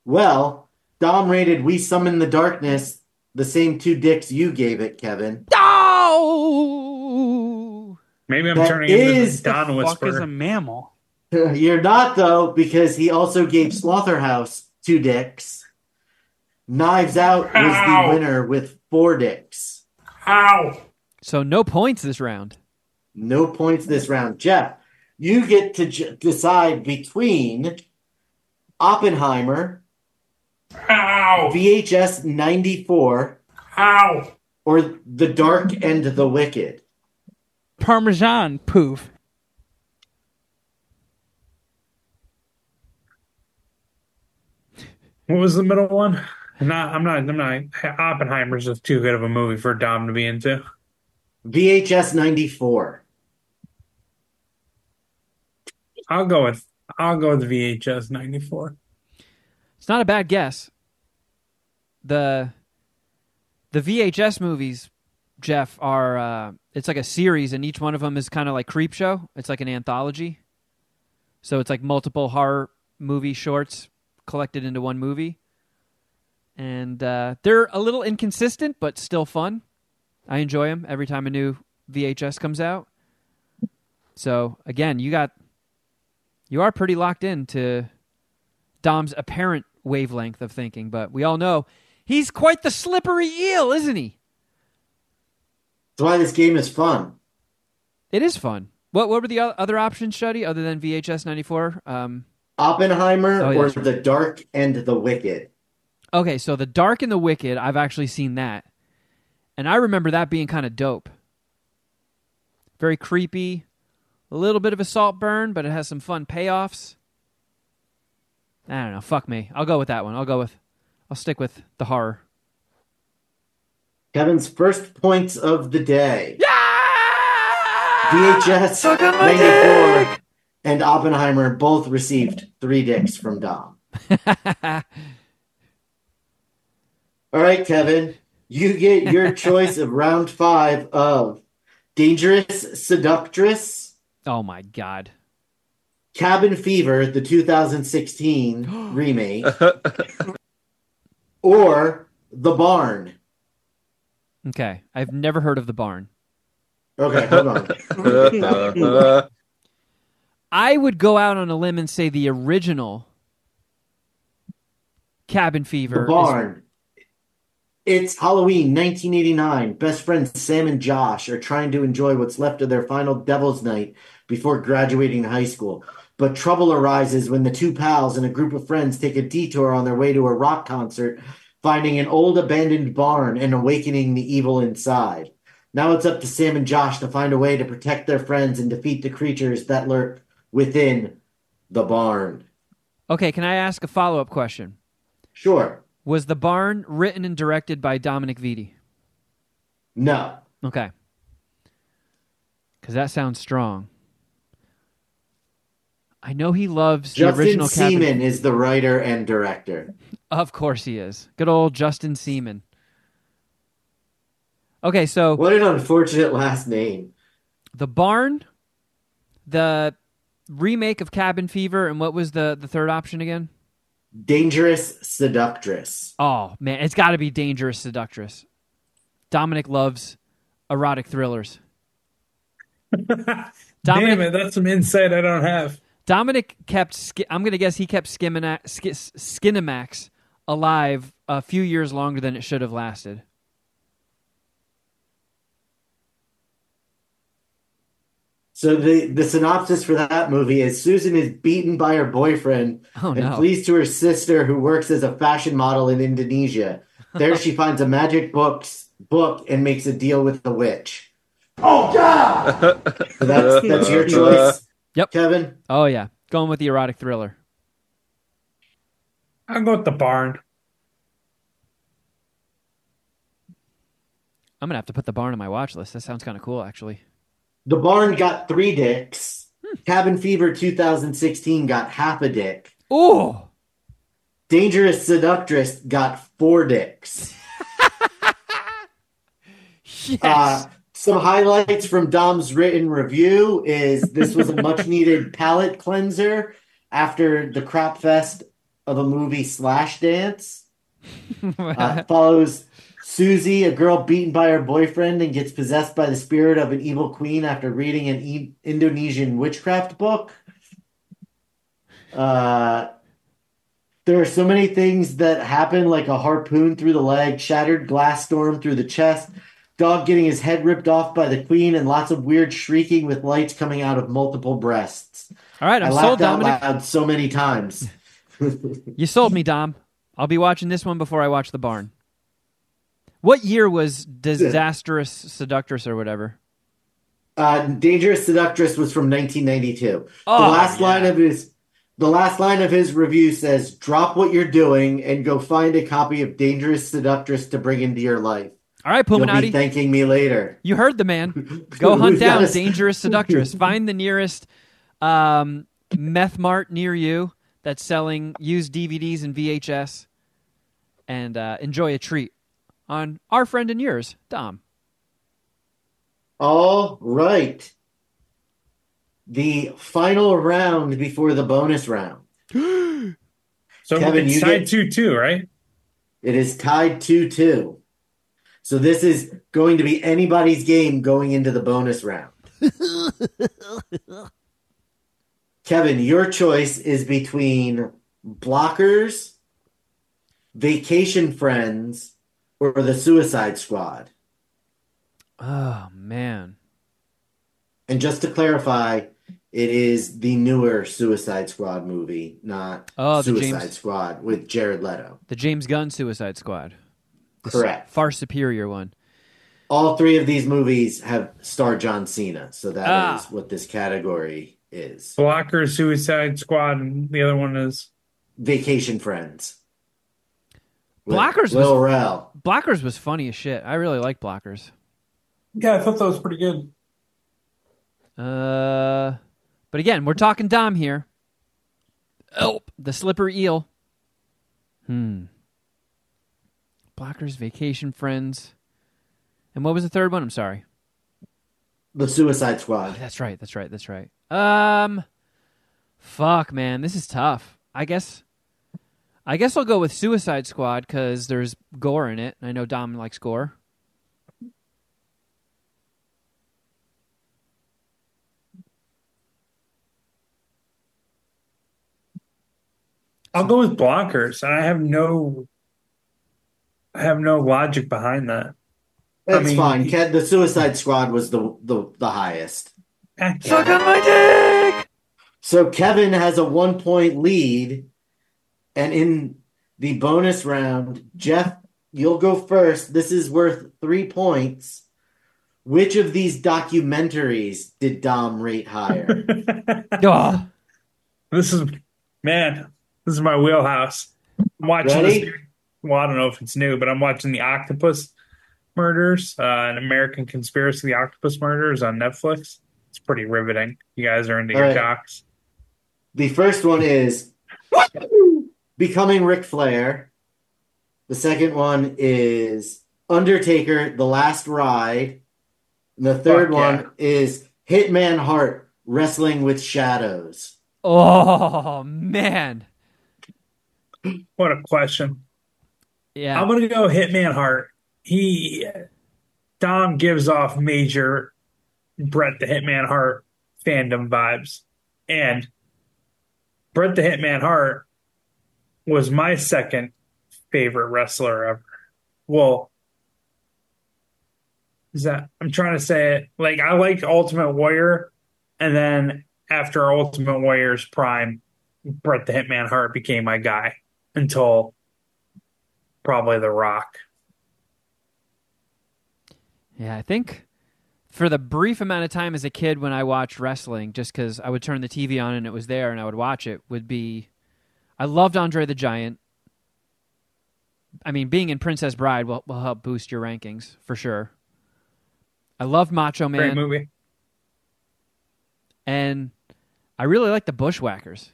Well, Dom rated We Summon the Darkness the same 2 dicks you gave it, Kevin. Oh! Maybe I'm That turning into is the Don Fuck is a Whisperer. mammal. You're not, though, because he also gave Slaughterhouse 2 dicks. Knives Out was the winner with 4 dicks. Ow! So no points this round. No points this round. Jeff, you get to decide between Oppenheimer, Ow! VHS 94, Ow! or The Dark and the Wicked? Parmesan poof. What was the middle one? I'm not. Oppenheimer's just too good of a movie for Dom to be into. VHS 94. I'll go with I'll go with VHS 94. It's not a bad guess. The the VHS movies, Jeff, are it's like a series, and each one of them is kind of like Creepshow. It's like an anthology, so it's like multiple horror movie shorts collected into one movie, and they're a little inconsistent but still fun. I enjoy them every time a new VHS comes out. So again, you are pretty locked into Dom's apparent wavelength of thinking, but we all know he's quite the slippery eel, isn't he? That's why this game is fun. It is fun. What were the other options, Shuddy, other than VHS 94? Oppenheimer Oh, yeah, or sure. The Dark and the Wicked? Okay, so The Dark and the Wicked, I've actually seen that. And I remember that being kind of dope. Very creepy. A little bit of a salt burn, but it has some fun payoffs. I don't know. Fuck me. I'll go with that one. I'll stick with the horror. Kevin's first points of the day. Yeah! VHS Suck on my 94 and Oppenheimer both received 3 dicks from Dom. All right, Kevin, you get your choice of round 5 of Dangerous Seductress, Oh my god. Cabin Fever, the 2016 remake, or The Barn. Okay. I've never heard of The Barn. Okay, hold on. I would go out on a limb and say the original Cabin Fever. The Barn. It's Halloween 1989. Best friends Sam and Josh are trying to enjoy what's left of their final Devil's Night before graduating high school. But trouble arises when the two pals and a group of friends take a detour on their way to a rock concert, finding an old abandoned barn and awakening the evil inside. Now it's up to Sam and Josh to find a way to protect their friends and defeat the creatures that lurk within the barn. Okay, can I ask a follow-up question? Sure. Was The Barn written and directed by Dominic Vitti? No. Okay. Because that sounds strong. I know he loves the Justin original Cabin. Seaman is the writer and director. Of course he is. Good old Justin Seaman. Okay, so What an unfortunate last name. The Barn, the remake of Cabin Fever, and what was the third option again? Dangerous Seductress. Oh, man, it's got to be Dangerous Seductress. Dominic loves erotic thrillers. Damn it, that's some insight I don't have. Dominic kept, I'm going to guess he kept Skinamax alive a few years longer than it should have lasted. So the synopsis for that movie is Susan is beaten by her boyfriend and flees to her sister who works as a fashion model in Indonesia. There she finds a magic book and makes a deal with the witch. Oh God! So that's your choice. Yep. Kevin? Oh, yeah. Going with the erotic thriller. I'll go with The Barn. I'm going to have to put The Barn on my watch list. That sounds kind of cool, actually. The Barn got 3 dicks. Cabin Fever 2016 got half a dick. Ooh! Dangerous Seductress got 4 dicks. Yes! Some highlights from Dom's written review is this was a much-needed palate cleanser after the crap fest of a movie Slashdance. Follows Susie, a girl beaten by her boyfriend and gets possessed by the spirit of an evil queen after reading an Indonesian witchcraft book. There are so many things that happen, like a harpoon through the leg, shattered glass storm through the chest, dog getting his head ripped off by the queen, and lots of weird shrieking with lights coming out of multiple breasts. All right, I'm sold, Dominic. Dominic. Out loud so many times. You sold me, Dom. I'll be watching this one before I watch The Barn. What year was Disastrous Seductress or whatever? Dangerous Seductress was from 1992. The Oh, last line yeah. of his review says, "Drop what you're doing and go find a copy of Dangerous Seductress to bring into your life. All right, You'll be Puminati. thanking me later." You heard the man. Go hunt Who's got down us? Dangerous Seductress. Find the nearest meth mart near you that's selling used DVDs and VHS, and enjoy a treat on our friend and yours, Dom. All right. The final round before the bonus round. So Kevin, it's you tied get 2-2, right? it is tied 2-2. So this is going to be anybody's game going into the bonus round. Kevin, your choice is between Blockers, Vacation Friends, or the Suicide Squad. Oh, man. And just to clarify, it is the newer Suicide Squad movie, not Oh, Suicide Squad with Jared Leto. The James Gunn Suicide Squad. Correct. Far superior one. All three of these movies have star John Cena, so that Ah. is what this category is. Blocker, Suicide Squad, and the other one is Vacation Friends. With Blockers Lil was Rel. Blockers was funny as shit. I really like Blockers. yeah. I thought that was pretty good. But again, we're talking Dom here. Oh, the slippery eel. Blockers, Vacation Friends. And what was the third one? I'm sorry. The Suicide Squad. That's right. Fuck, man. This is tough. I guess I'll go with Suicide Squad because there's gore in it. I know Dom likes gore. I'll go with Blockers, and I have no logic behind that. That's mean, fine. The Suicide Squad was the highest. Suck on my dick! So Kevin has a 1-point lead. And in the bonus round, Jeff, you'll go first. This is worth 3 points. Which of these documentaries did Dom rate higher? Oh, This is my wheelhouse. I'm watching Ready? this. Well, I don't know if it's new, but I'm watching the Octopus Murders, an American Conspiracy, the Octopus Murders on Netflix. It's pretty riveting. You guys are into All your right. docs. The first one is Becoming Ric Flair. The second one is Undertaker, The Last Ride. And the third Fuck yeah. one is Hitman Hart, Wrestling with Shadows. oh man. What a question. Yeah. I'm gonna go Hitman Hart. Dom gives off major Bret the Hitman Hart fandom vibes, and Bret the Hitman Hart was my second favorite wrestler ever. Well, I'm trying to say it like I liked Ultimate Warrior, and then after Ultimate Warrior's prime, Bret the Hitman Hart became my guy until probably The Rock. Yeah, I think for the brief amount of time as a kid when I watched wrestling, just because I would turn the TV on and it was there and I would watch it, I loved Andre the Giant. I mean, being in Princess Bride will help boost your rankings, for sure. I loved Macho Man. Great movie. And I really like the Bushwhackers.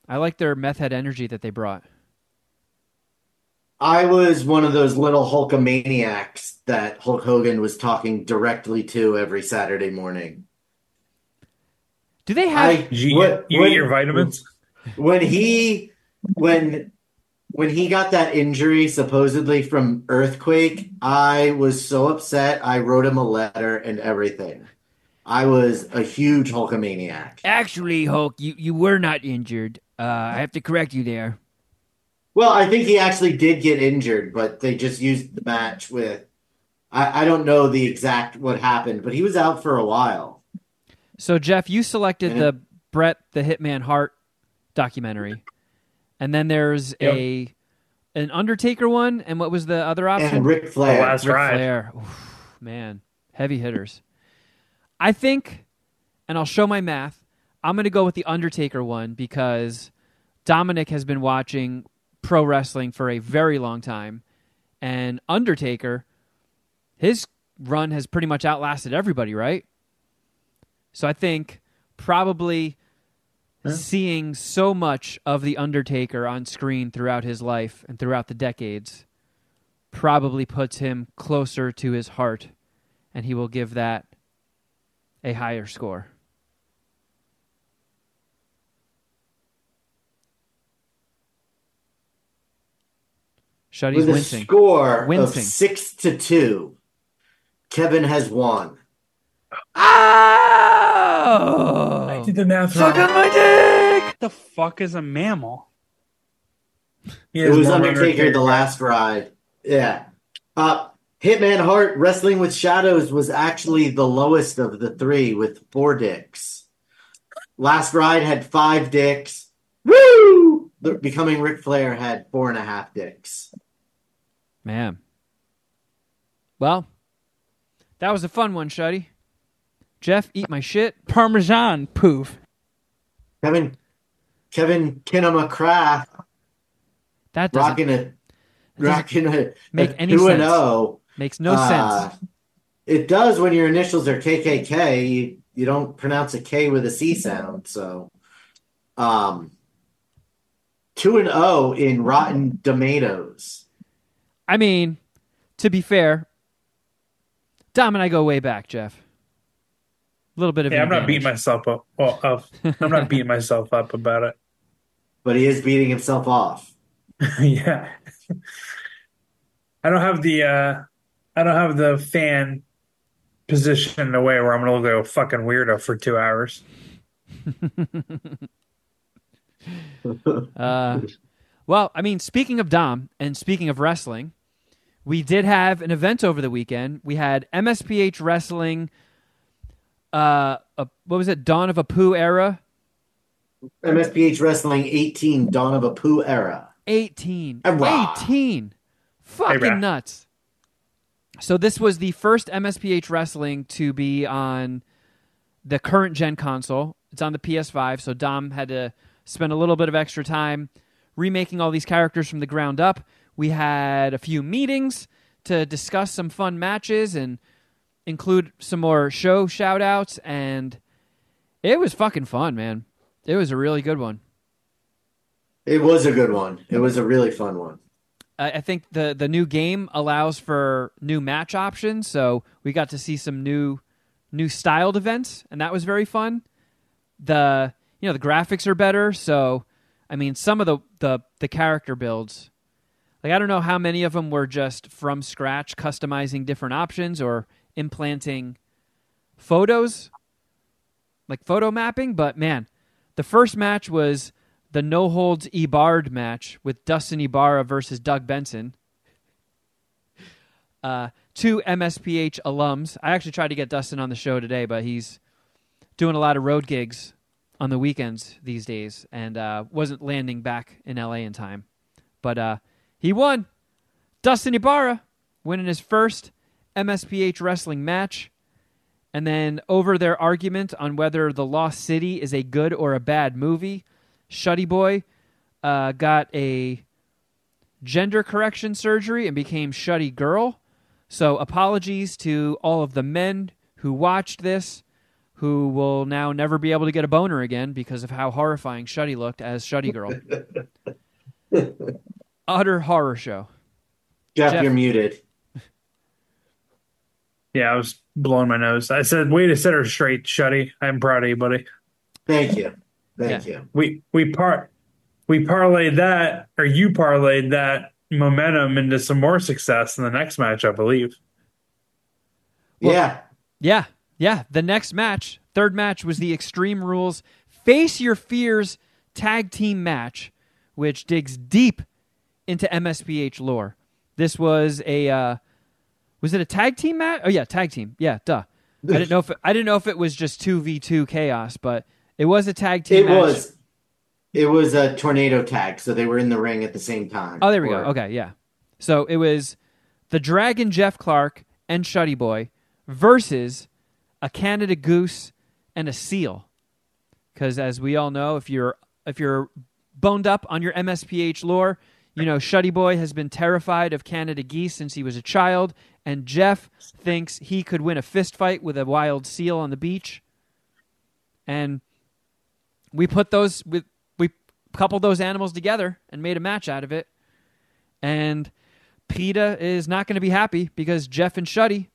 I like their meth head energy that they brought. I was one of those little Hulkamaniacs that Hulk Hogan was talking directly to every Saturday morning. Do they have... Did you eat your vitamins? When he got that injury supposedly from Earthquake, I was so upset. I wrote him a letter and everything. I was a huge Hulkamaniac. Actually, Hulk, you were not injured. I have to correct you there. Well, I think he actually did get injured, but they just used the match with... I don't know the exact what happened, but he was out for a while. So, Jeff, you selected the Bret the Hitman Hart documentary. And then there's a an Undertaker one, and what was the other and option? Ric The Flair. last Ric ride. Flair. Oof, man, heavy hitters. I think, and I'll show my math, I'm going to go with the Undertaker one because Dominic has been watching pro wrestling for a very long time, and Undertaker, his run has pretty much outlasted everybody, right? So I think probably seeing so much of the Undertaker on screen throughout his life and throughout the decades probably puts him closer to his heart, and he will give that a higher score. Shuddy's With a wincing. score Wincing. of 6-2, Kevin has won. Oh! I did the math Suck wrong. on my dick! What the fuck is a mammal? He It has was more Undertaker the last ride. Yeah. Hitman Hart Wrestling with Shadows was actually the lowest of the three with 4 dicks. Last ride had 5 dicks. Woo! Becoming Ric Flair had 4.5 dicks. Man. Well, that was a fun one, Shuddy. Jeff, eat my shit. Parmesan poof. Kevin Kinema Craft That doesn't rocking a make any 2-0. Makes no sense. It does when your initials are KKK. You don't pronounce a K with a C sound. So, 2-0 in Rotten Tomatoes. I mean, to be fair, Dom and I go way back, Jeff. A little bit of Yeah, an I'm not beating advantage. myself up. Well, I'm not beating myself up about it. But he is beating himself off. Yeah, I don't have the fan position in a way where I'm gonna look like a fucking weirdo for 2 hours. Well, I mean, speaking of Dom and speaking of wrestling, we did have an event over the weekend. We had MSPH Wrestling, what was it, Dawn of a Poo era? MSPH Wrestling 18, Dawn of a Poo Era. 18. Hurrah. 18. Fucking brah. nuts. So this was the first MSPH Wrestling to be on the current gen console. It's on the PS5, so Dom had to spend a little bit of extra time remaking all these characters from the ground up. We had a few meetings to discuss some fun matches and include some more show shout-outs, and it was fucking fun, man. It was a really good one. It was a good one. It was a really fun one. I think the new game allows for new match options, so we got to see some new styled events, and that was very fun. The graphics are better, so I mean some of the character builds, like I don't know how many of them were just from scratch customizing different options or implanting photos, like photo mapping, but man, the first match was the No Holds Barred match with Dustin Ibarra versus Doug Benson. 2 MSPH alums. I actually tried to get Dustin on the show today, but he's doing a lot of road gigs on the weekends these days and wasn't landing back in LA in time. But he won. Dustin Ibarra winning his first MSPH wrestling match. And then over their argument on whether The Lost City is a good or a bad movie, Shuddy Boy got a gender correction surgery and became Shuddy Girl. So apologies to all of the men who watched this, who will now never be able to get a boner again because of how horrifying Shuddy looked as Shuddy Girl. Utter horror show. Jeff, you're muted. Yeah, I was blowing my nose. I said, "Way to set her straight, Shuddy. I'm proud of you, buddy." Thank you. Thank you. We parlayed that, or you parlayed that momentum into some more success in the next match, I believe. Well, Yeah. The next match, third match, was the Extreme Rules Face Your Fears tag team match, which digs deep into MSPH lore. This was was it a tag team match? Oh yeah, tag team. Yeah, duh. I didn't know if it was just 2v2 chaos, but it was a tag team match. It was a tornado tag, so they were in the ring at the same time. Oh, there we go. Or Okay, yeah. So it was the Dragon Jeff Clark and Shuddy Boy versus a Canada Goose and a Seal. Because as we all know, if you're boned up on your MSPH lore, you know Shuddy Boy has been terrified of Canada geese since he was a child, and Jeff thinks he could win a fist fight with a wild seal on the beach. And we coupled those animals together and made a match out of it. And PETA is not going to be happy because Jeff and Shuddy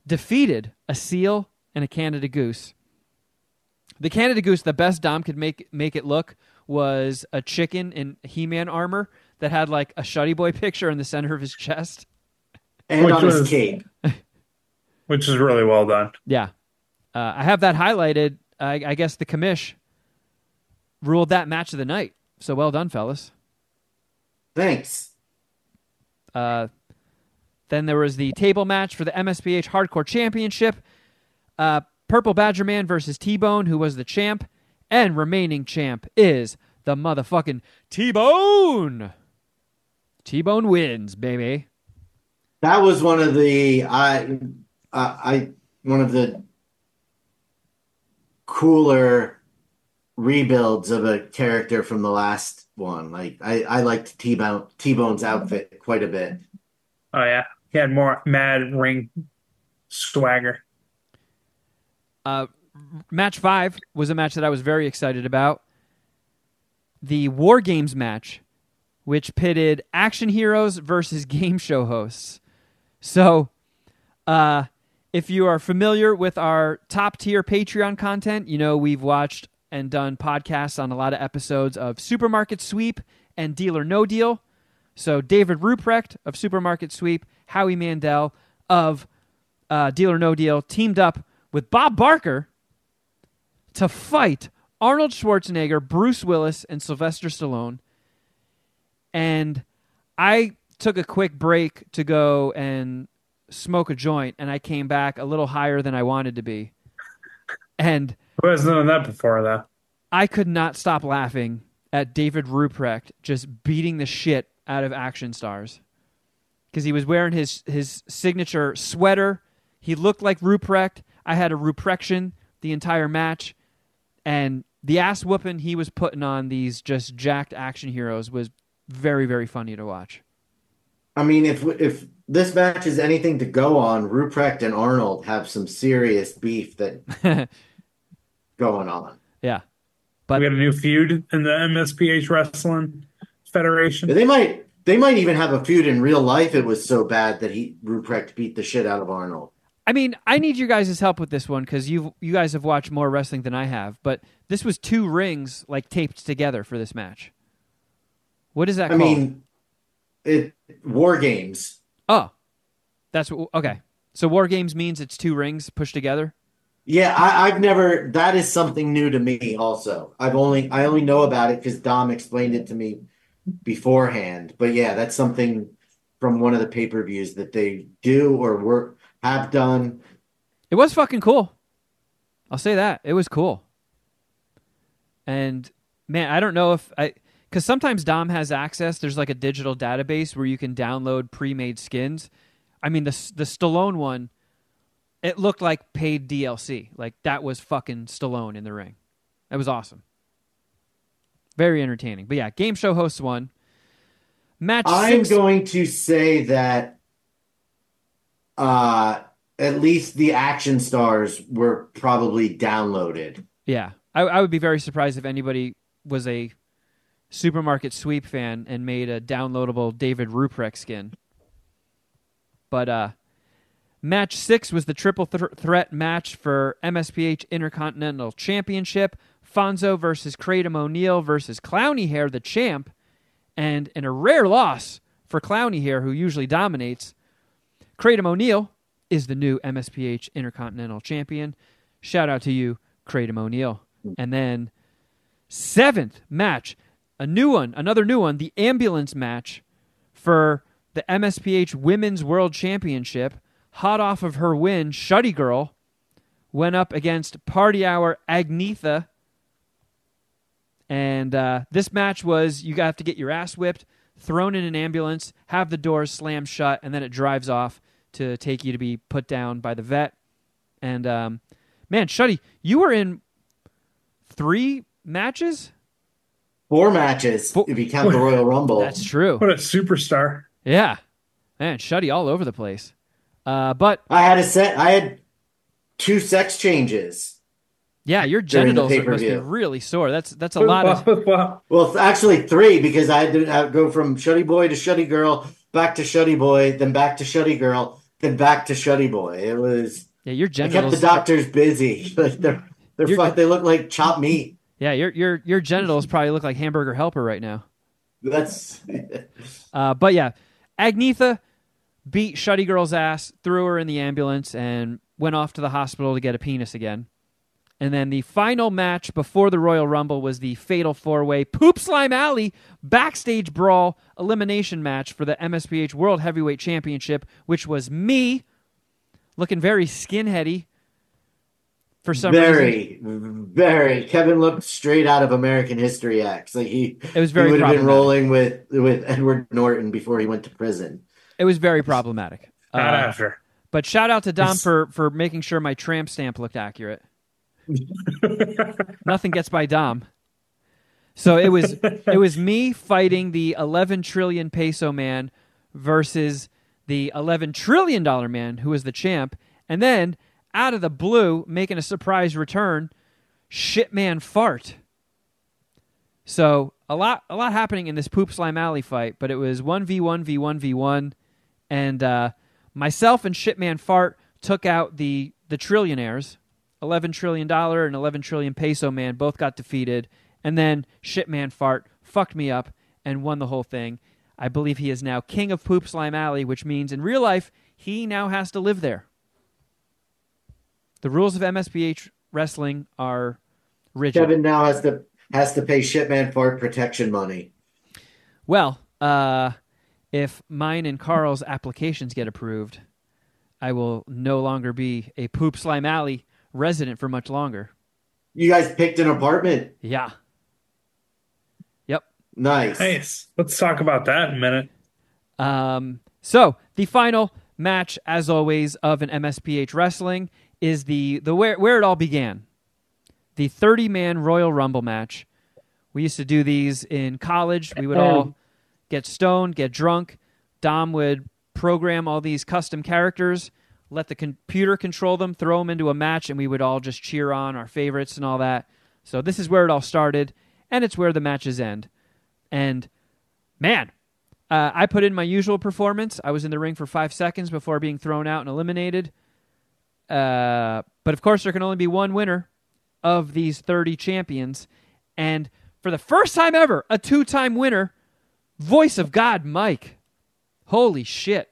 defeated a seal and a Canada Goose. The Canada Goose, the best Dom could make it look, was a chicken in He-Man armor that had like a Shuddy Boy picture in the center of his chest. and Which on his was- cape. which is really well done. Yeah. I have that highlighted. I guess the commish ruled that match of the night. So well done, fellas. Thanks. Then there was the table match for the MSPH Hardcore Championship. Purple Badger Man versus T-Bone, who was the champ. And remaining champ is the motherfucking T-Bone. T-Bone wins, baby. That was one of the one of the cooler rebuilds of a character from the last one. Like I liked T-Bone's outfit quite a bit. Oh yeah, he had more mad ring swagger. Match 5 was a match that I was very excited about. The War Games match, which pitted action heroes versus game show hosts. So, if you are familiar with our top tier Patreon content, you know we've watched and done podcasts on a lot of episodes of Supermarket Sweep and Deal or No Deal. So David Ruprecht of Supermarket Sweep, Howie Mandel of Deal or No Deal teamed up with Bob Barker to fight Arnold Schwarzenegger, Bruce Willis, and Sylvester Stallone. And I took a quick break to go and smoke a joint, and I came back a little higher than I wanted to be. And Who hasn't done that before, though? I could not stop laughing at David Ruprecht just beating the shit out of action stars. Because he was wearing his signature sweater. He looked like Ruprecht. I had a Ruprection the entire match. And the ass whooping he was putting on these just jacked action heroes was very, very funny to watch. I mean, if this match is anything to go on, Ruprecht and Arnold have some serious beef that going on. Yeah. We got a new feud in the MSPH Wrestling Federation. They might even have a feud in real life. It was so bad that Ruprecht beat the shit out of Arnold. I mean, I need your guys' help with this one because you guys have watched more wrestling than I have. But this was 2 rings like taped together for this match. What is that called? I mean, War Games. Oh, that's okay. So War Games means it's 2 rings pushed together. Yeah, I've never. That is something new to me. Also, I only know about it because Dom explained it to me beforehand. But yeah, that's something from one of the pay-per-views that they do or have done. It was fucking cool. I'll say that. It was cool. And man, I don't know because sometimes Dom has access. There's like a digital database where you can download pre-made skins. I mean, the Stallone one, it looked like paid DLC. Like that was fucking Stallone in the ring. That was awesome. Very entertaining. But yeah, game show hosts won. Match I'm 6. going to say that at least the action stars were probably downloaded. Yeah. I would be very surprised if anybody was a Supermarket Sweep fan and made a downloadable David Ruprecht skin. But match 6 was the triple threat match for MSPH Intercontinental Championship. Fonzo versus Kratom O'Neal versus Clowny Hair, the champ. And in a rare loss for Clowny Hair, who usually dominates, Kratom O'Neal is the new MSPH Intercontinental Champion. Shout out to you, Kratom O'Neal. And then 7th match, another new one, the ambulance match for the MSPH Women's World Championship. Hot off of her win, Shuddy Girl went up against Party Hour Agnetha. And this match was you have to get your ass whipped, thrown in an ambulance, have the doors slammed shut, and then it drives off to take you to be put down by the vet. And, man, Shuddy, you were in 3 matches? 4 matches, if you count the Royal Rumble. That's true. What a superstar. Yeah. Man, Shuddy all over the place. But I had 2 sex changes. yeah, your During the genitals must be pay-per-view. really sore. That's a lot of... Well, actually 3, because I had to go from Shuddy Boy to Shuddy Girl, back to Shuddy Boy, then back to Shuddy Girl, then back to Shuddy Boy. It was... Yeah, your I genitals... kept the doctors busy. They look like chopped meat. Yeah, your genitals probably look like Hamburger Helper right now. That's... But yeah, Agnetha beat Shuddy Girl's ass, threw her in the ambulance, and went off to the hospital to get a penis again. And then the final match before the Royal Rumble was the Fatal 4-Way Poopslime Alley Backstage Brawl Elimination match for the MSPH World Heavyweight Championship, which was me looking very skinheady for some reason. Very. Kevin looked straight out of American History X. Like It was very he would have been problematic. rolling with Edward Norton before he went to prison. It was very problematic. Not after. But shout out to Dom for making sure my tramp stamp looked accurate. Nothing gets by Dom. So it was me fighting the 11 trillion peso man versus the $11 trillion man who was the champ, and then out of the blue, making a surprise return, Shitman Fart. So a lot happening in this Poopslime Alley fight, but it was 1v1 v1 v1, and myself and Shitman Fart took out the trillionaires. $11 trillion and 11 trillion peso man both got defeated, and then Shitman Fart fucked me up and won the whole thing. I believe he is now king of Poopslime Alley, which means in real life he now has to live there. The rules of MSPH wrestling are rigid. Kevin now has to pay Shitman Fart protection money. Well, if mine and Carl's applications get approved, I will no longer be a Poopslime Alley resident for much longer. You guys picked an apartment? Yeah. Yep. Nice. Let's talk about that in a minute. So the final match, as always, of an MSPH wrestling is the where it all began. The 30-man Royal Rumble match. We used to do these in college. We would all get stoned, get drunk. Dom would program all these custom characters, let the computer control them, throw them into a match, and we would all just cheer on our favorites and all that. So this is where it all started, and it's where the matches end. And, man, I put in my usual performance. I was in the ring for 5 seconds before being thrown out and eliminated. But, of course, there can only be one winner of these 30 champions. And for the first time ever, a 2-time winner, voice of God, Mike. Holy shit.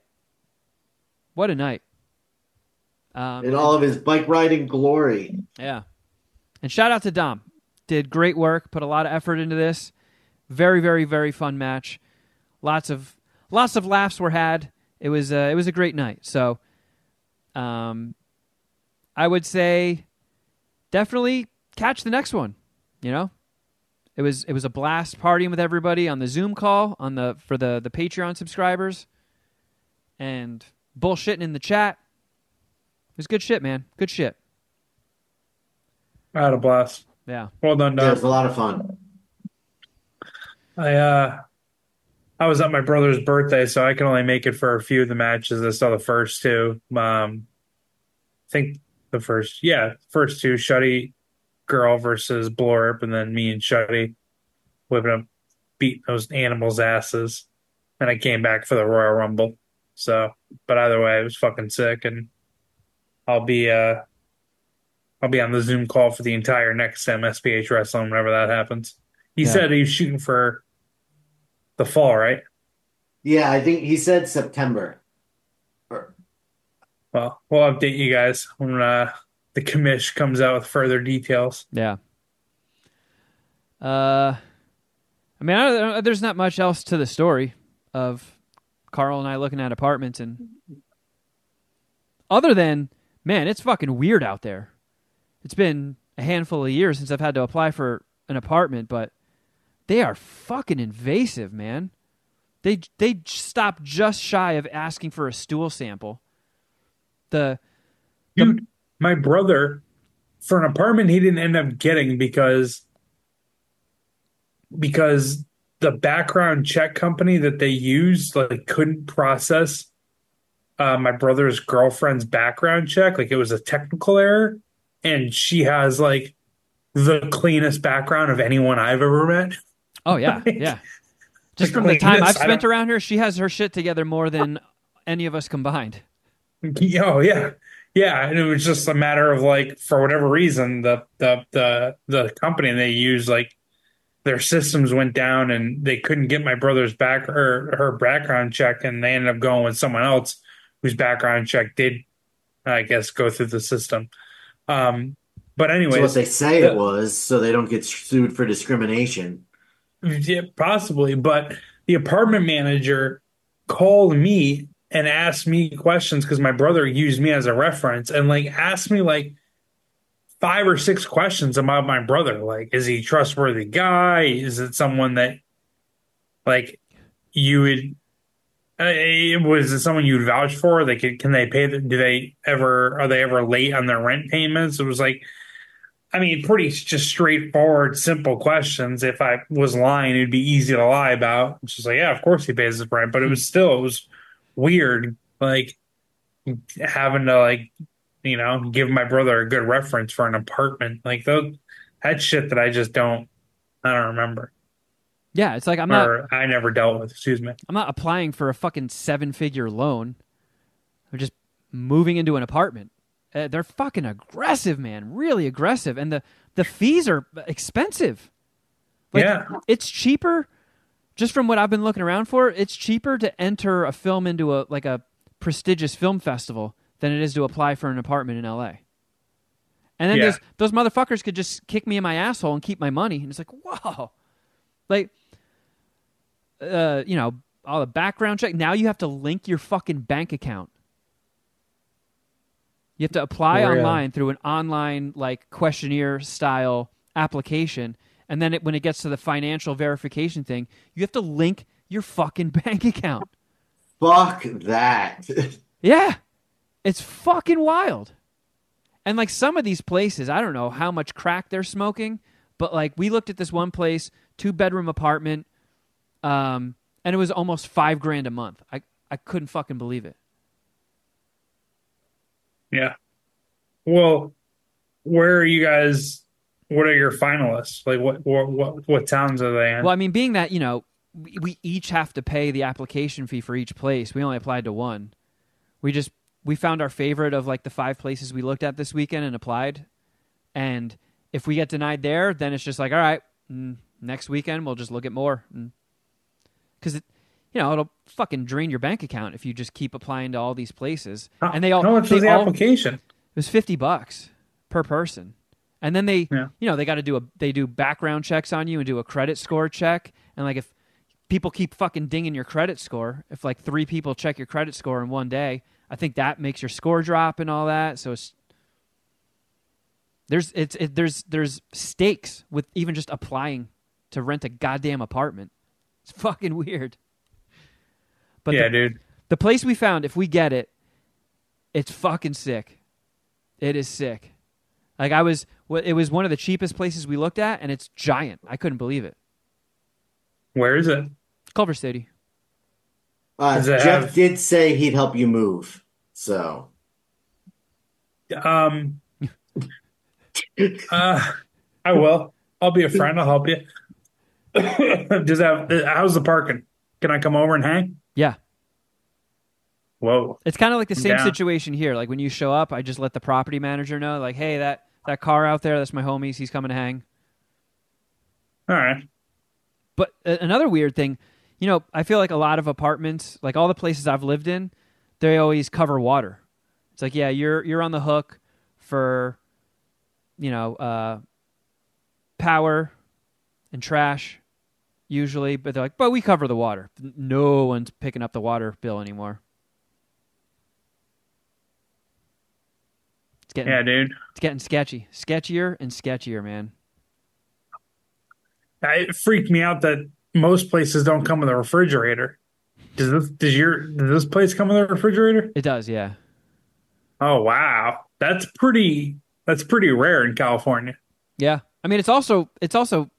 What a night. In all of his bike riding glory. Yeah. And shout out to Dom. Did great work, put a lot of effort into this. Very, very, very fun match. Lots of laughs were had. It was a great night. So I would say definitely catch the next one, you know? It was a blast partying with everybody on the Zoom call for the Patreon subscribers and bullshitting in the chat. It was good shit, man. Good shit. I had a blast. Yeah. Well done, Dom. Yeah, it was a lot of fun. I was at my brother's birthday, so I can only make it for a few of the matches. I saw the first 2. I think the first 2, Shuddy Girl versus Blorp, and then me and Shuddy whipping up, beating those animals' asses. And I came back for the Royal Rumble. So, but either way, it was fucking sick, and I'll be on the Zoom call for the entire next MSPH wrestling whenever that happens. He said he's shooting for the fall, right? Yeah, I think he said September. Well, we'll update you guys when the commish comes out with further details. Yeah. I mean, there's not much else to the story of Carl and I looking at apartments, and other than, man, it's fucking weird out there. It's been a handful of years since I've had to apply for an apartment, but They are fucking invasive, man. They stop just shy of asking for a stool sample. The the Dude, my brother, for an apartment he didn't end up getting because the background check company that they used like couldn't process my brother's girlfriend's background check. Like it was a technical error, and she has like the cleanest background of anyone I've ever met. oh yeah, Like yeah. the Just from the time I've cleanest. I spent don't. around her, she has her shit together more than any of us combined. Oh yeah, yeah. And it was just a matter of like for whatever reason the company they use like their systems went down and they couldn't get my brother's back or her background check, and they ended up going with someone else whose background check did, I guess, go through the system. Um, but So what anyways, they say it the was, so they don't get sued for discrimination. yeah, possibly, but the apartment manager called me and asked me questions because my brother used me as a reference and like asked me like 5 or 6 questions about my brother. Like, is he a trustworthy guy? Is it someone that like you would was it someone you'd vouch for? They can they pay the, do they ever are they ever late on their rent payments? It was like I mean, pretty just straightforward, simple questions. If I was lying, it'd be easy to lie about. It's just like, yeah, of course he pays his rent, but Hmm. it was weird, like having to like, give my brother a good reference for an apartment. Like those, that shit that I don't remember, Yeah, it's like or I never dealt with. Excuse me. I'm not applying for a fucking 7-figure loan. I'm just moving into an apartment. They're fucking aggressive, man. Really aggressive, and the fees are expensive. Like Yeah, it's cheaper, just from what I've been looking around for. It's cheaper to enter a film into a prestigious film festival than it is to apply for an apartment in L.A. And then yeah, those motherfuckers could just kick me in my asshole and keep my money. And it's like, whoa, like all the background check. Now you have to link your fucking bank account. You have to apply really. online through an online like questionnaire style application, and then when it gets to the financial verification thing, you have to link your fucking bank account. Fuck that. Yeah, it's fucking wild. And like some of these places, I don't know how much crack they're smoking, but like we looked at this one place, 2-bedroom apartment, and it was almost $5,000 a month. I couldn't fucking believe it. Yeah. Well, where are you guys? What are your finalists? Like, what towns are they Well, in? I mean, being that we each have to pay the application fee for each place. We only applied to one. We just we found our favorite of like the 5 places we looked at this weekend and applied. And if we get denied there, then it's just like, all right, next weekend we'll just look at more. Because it'll fucking drain your bank account if you just keep applying to all these places. And How much they was the all application? it was $50 per person. And then Yeah. they got to they do background checks on you and do a credit score check. And like if people keep fucking dinging your credit score, if like 3 people check your credit score in one day, I think that makes your score drop and all that. So there's stakes with even just applying to rent a goddamn apartment. It's fucking weird. But Yeah, dude. the place we found, if we get it, it's fucking sick. It is sick. Like it was one of the cheapest places we looked at, and it's giant. I couldn't believe it. Where is it? Culver City. Does it Jeff have did say he'd help you move. So, um uh I will. I'll be a friend, I'll help you. Does that how's the parking? Can I come over and hang? Yeah. Whoa. It's kind of like the I'm same down. situation here. Like when you show up, I just let the property manager know, like, hey, that car out there, that's my homie's. He's coming to hang. All right. But another weird thing, I feel like a lot of apartments, like all the places I've lived in, they always cover water. It's like, yeah, you're on the hook for, power and trash usually, but they're like, but we cover the water. No one's picking up the water bill anymore. Yeah, dude. It's getting sketchy, sketchier and sketchier, man. It freaked me out that most places don't come with a refrigerator. Does this place come with a refrigerator? It does, yeah. Oh wow. That's pretty rare in California. Yeah. I mean, it's also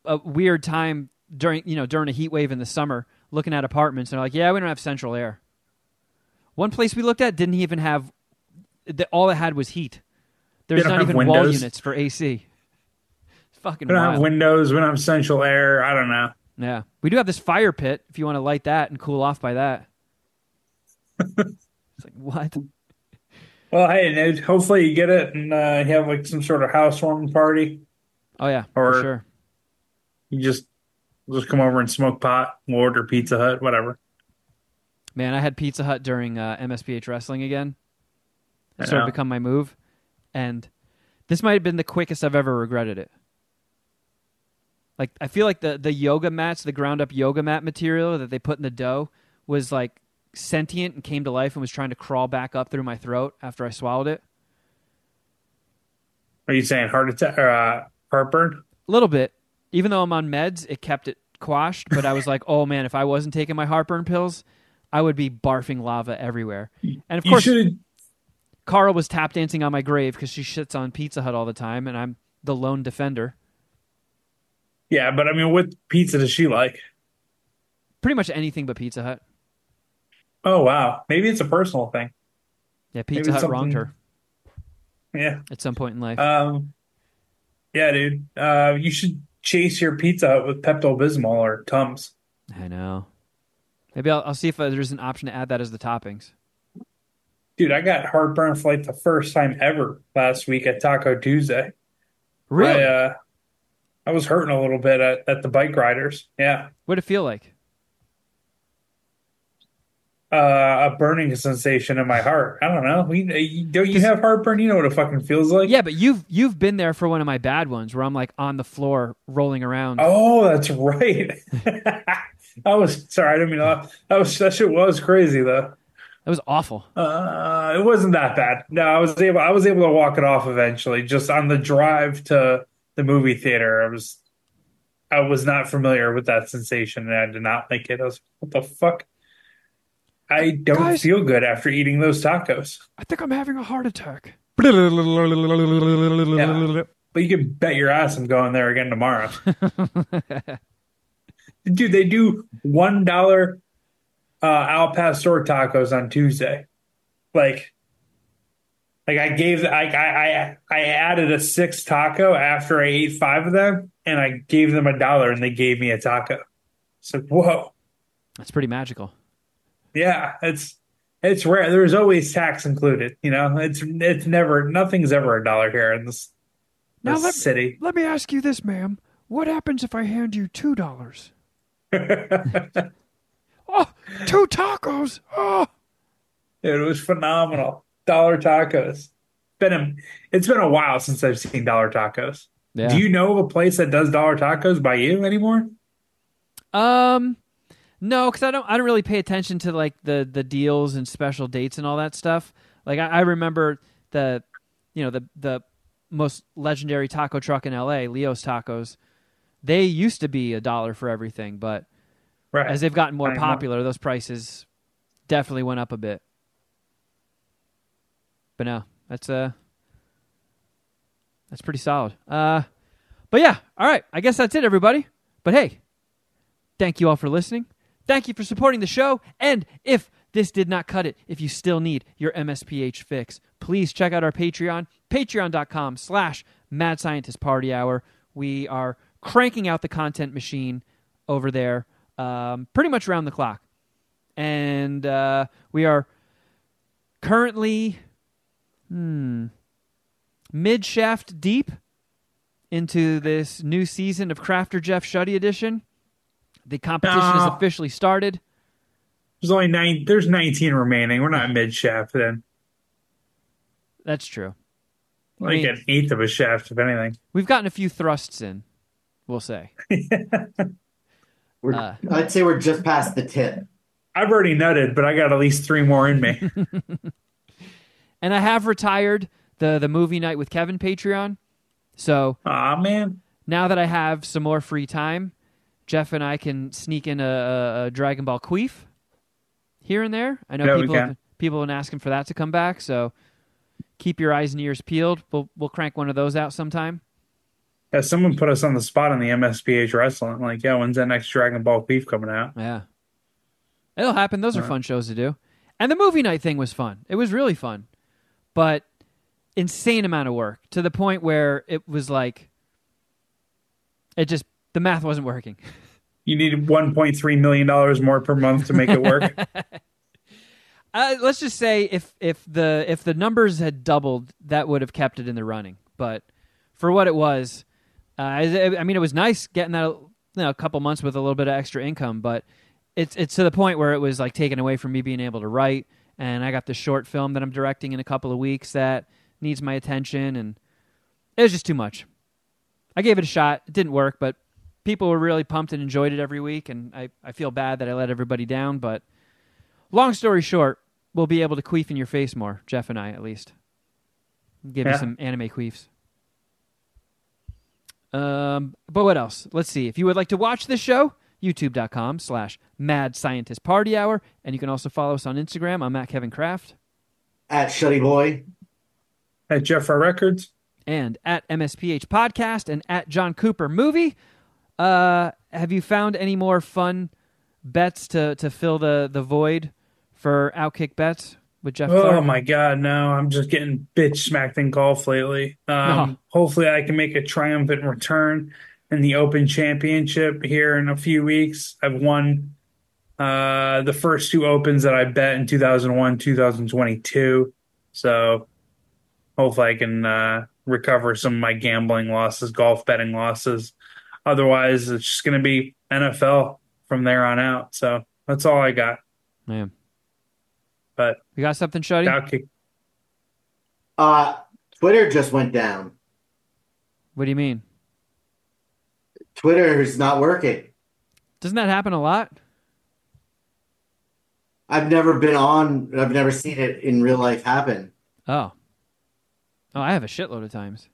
a weird time during a heat wave in the summer looking at apartments and they're like, "Yeah, we don't have central air." One place we looked at didn't even have all it had was heat. They There's don't not have even wall windows. units for AC. It's fucking We don't have wild. windows. We don't have central air. I don't know. Yeah. We do have this fire pit if you want to light that and cool off by that. It's like, what? Well, hey, Nate, hopefully you get it and you have like some sort of housewarming party, Oh yeah, for or sure. you just come over and smoke pot, we'll order Pizza Hut, whatever. Man, I had Pizza Hut during MSPH wrestling again. I It started to know. become my move, and this might have been the quickest I've ever regretted it. Like I feel like the yoga mats, the ground up yoga mat material that they put in the dough was like sentient and came to life and was trying to crawl back up through my throat after I swallowed it. Are you saying heart attack or heartburn? A little bit. Even though I'm on meds, it kept it quashed, but I was like, "Oh man, if I wasn't taking my heartburn pills, I would be barfing lava everywhere." And of You course, should. Carl was tap dancing on my grave because she shits on Pizza Hut all the time, and I'm the lone defender. Yeah, but I mean, what pizza does she like? Pretty much anything but Pizza Hut. Oh wow, maybe it's a personal thing. Yeah, Maybe Pizza it's Hut wronged something. her Yeah. at some point in life. Yeah, dude. You should chase your Pizza Hut with Pepto Bismol or Tums. I know. Maybe I'll see if there's an option to add that as the toppings. Dude, I got heartburn for like the first time ever last week at Taco Tuesday. I Really? I was hurting a little bit at the bike riders. Yeah. What'd it feel like? A burning sensation in my heart. I don't know. Don't you 'Cause- have heartburn? You know what it fucking feels like? Yeah, but you've been there for one of my bad ones where I'm like on the floor rolling around. Oh, that's right. I was sorry, I didn't mean to laugh. That shit was crazy though. That was awful. It wasn't that bad. No, I was able to walk it off eventually. Just on the drive to the movie theater, I was not familiar with that sensation and I did not like it. I was what the fuck? I don't Guys, feel good after eating those tacos. I think I'm having a heart attack. Yeah. But you can bet your ass I'm going there again tomorrow. Dude, they do $1 Al Pastor tacos on Tuesday. Like I added a sixth taco after I ate five of them, and I gave them $1, and they gave me a taco. So whoa, That's pretty magical. yeah, it's rare. There's always tax included. It's never nothing's ever $1 here in Now this city. let me ask you this, ma'am. What happens if I hand you $2? Oh, two tacos. Oh. Dude, it was phenomenal. Dollar tacos. It's been a while since I've seen dollar tacos. Yeah. Do you know of a place that does dollar tacos by you anymore? No, because I don't really pay attention to like the deals and special dates and all that stuff. Like I remember the most legendary taco truck in LA, Leo's Tacos. They used to be $1 for everything, but Right. as they've gotten more Not anymore. popular, those prices definitely went up a bit. But no, that's pretty solid. But yeah, all right. I guess that's it, everybody. But hey, thank you all for listening. Thank you for supporting the show. And if this did not cut it, if you still need your MSPH fix, please check out our Patreon, patreon.com/Mad Scientist Party Hour. We are cranking out the content machine over there pretty much around the clock. And we are currently mid-shaft deep into this new season of Crafter Jeff Shuddy Edition. The competition has No. officially started. There's only nine. There's 19 remaining. We're not mid shaft then. That's true. Like mean- an eighth of a shaft, if anything. We've gotten a few thrusts in, we'll say. I'd say we're just past the tip. I've already nutted, but I got at least three more in me. And I have retired the movie night with Kevin Patreon. So Aw, man. now that I have some more free time, Jeff and I can sneak in a Dragon Ball Queef here and there. I know Yeah, people have been asking for that to come back, so keep your eyes and ears peeled. We'll crank one of those out sometime. Yeah, someone put us on the spot on the MSPH wrestling. Like, yeah, when's that next Dragon Ball Beef coming out? Yeah. It'll happen. Those are fun shows to do. And the movie night thing was fun. It was really fun. But insane amount of work to the point where it was like, the math wasn't working. You needed $1.3 million more per month to make it work. Let's just say if the numbers had doubled, that would have kept it in the running. But for what it was, I mean, it was nice getting that a couple months with a little bit of extra income, but it's to the point where it was like taken away from me being able to write. And I got the short film that I'm directing in a couple of weeks that needs my attention, and it was just too much. I gave it a shot. It didn't work, but people were really pumped and enjoyed it every week, and I feel bad that I let everybody down. But long story short, we'll be able to queef in your face more, Jeff and I at least. Give you some anime queefs. But what else? Let's see. If you would like to watch this show, youtube.com/Mad Scientist Party Hour. And you can also follow us on Instagram. I'm at Kevin Kraft. At Shuddy Boy. At Jeff R. Records. And at MSPH Podcast and at John Cooper Movie. Have you found any more fun bets to fill the void for Outkick Bets with Jeff Clark? Oh my God, no. I'm just getting bitch smacked in golf lately. Hopefully I can make a triumphant return in the Open Championship here in a few weeks. I've won the first two Opens that I bet in 2001, 2022. So hopefully I can recover some of my gambling losses, golf betting losses. Otherwise, it's just going to be NFL from there on out. So that's all I got. Man. But you got something, Shuddy? Twitter just went down. What do you mean? Twitter is not working. Doesn't that happen a lot? I've never been on. I've never seen it in real life happen. Oh, I have a shitload of times.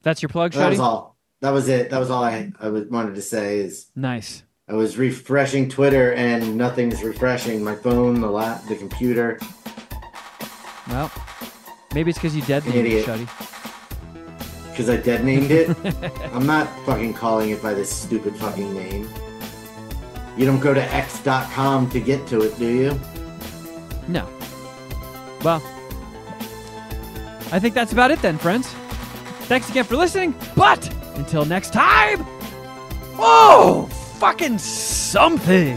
That's your plug, Shuddy? That was all. That was it. That was all I wanted to say is nice. I was refreshing Twitter and nothing's refreshing. My phone, the computer. Well, maybe it's because you dead named it, Shuddy. Because I dead named it? I'm not fucking calling it by this stupid fucking name. You don't go to x.com to get to it, do you? No. Well, I think that's about it then, friends. Thanks again for listening, but until next time, fucking something!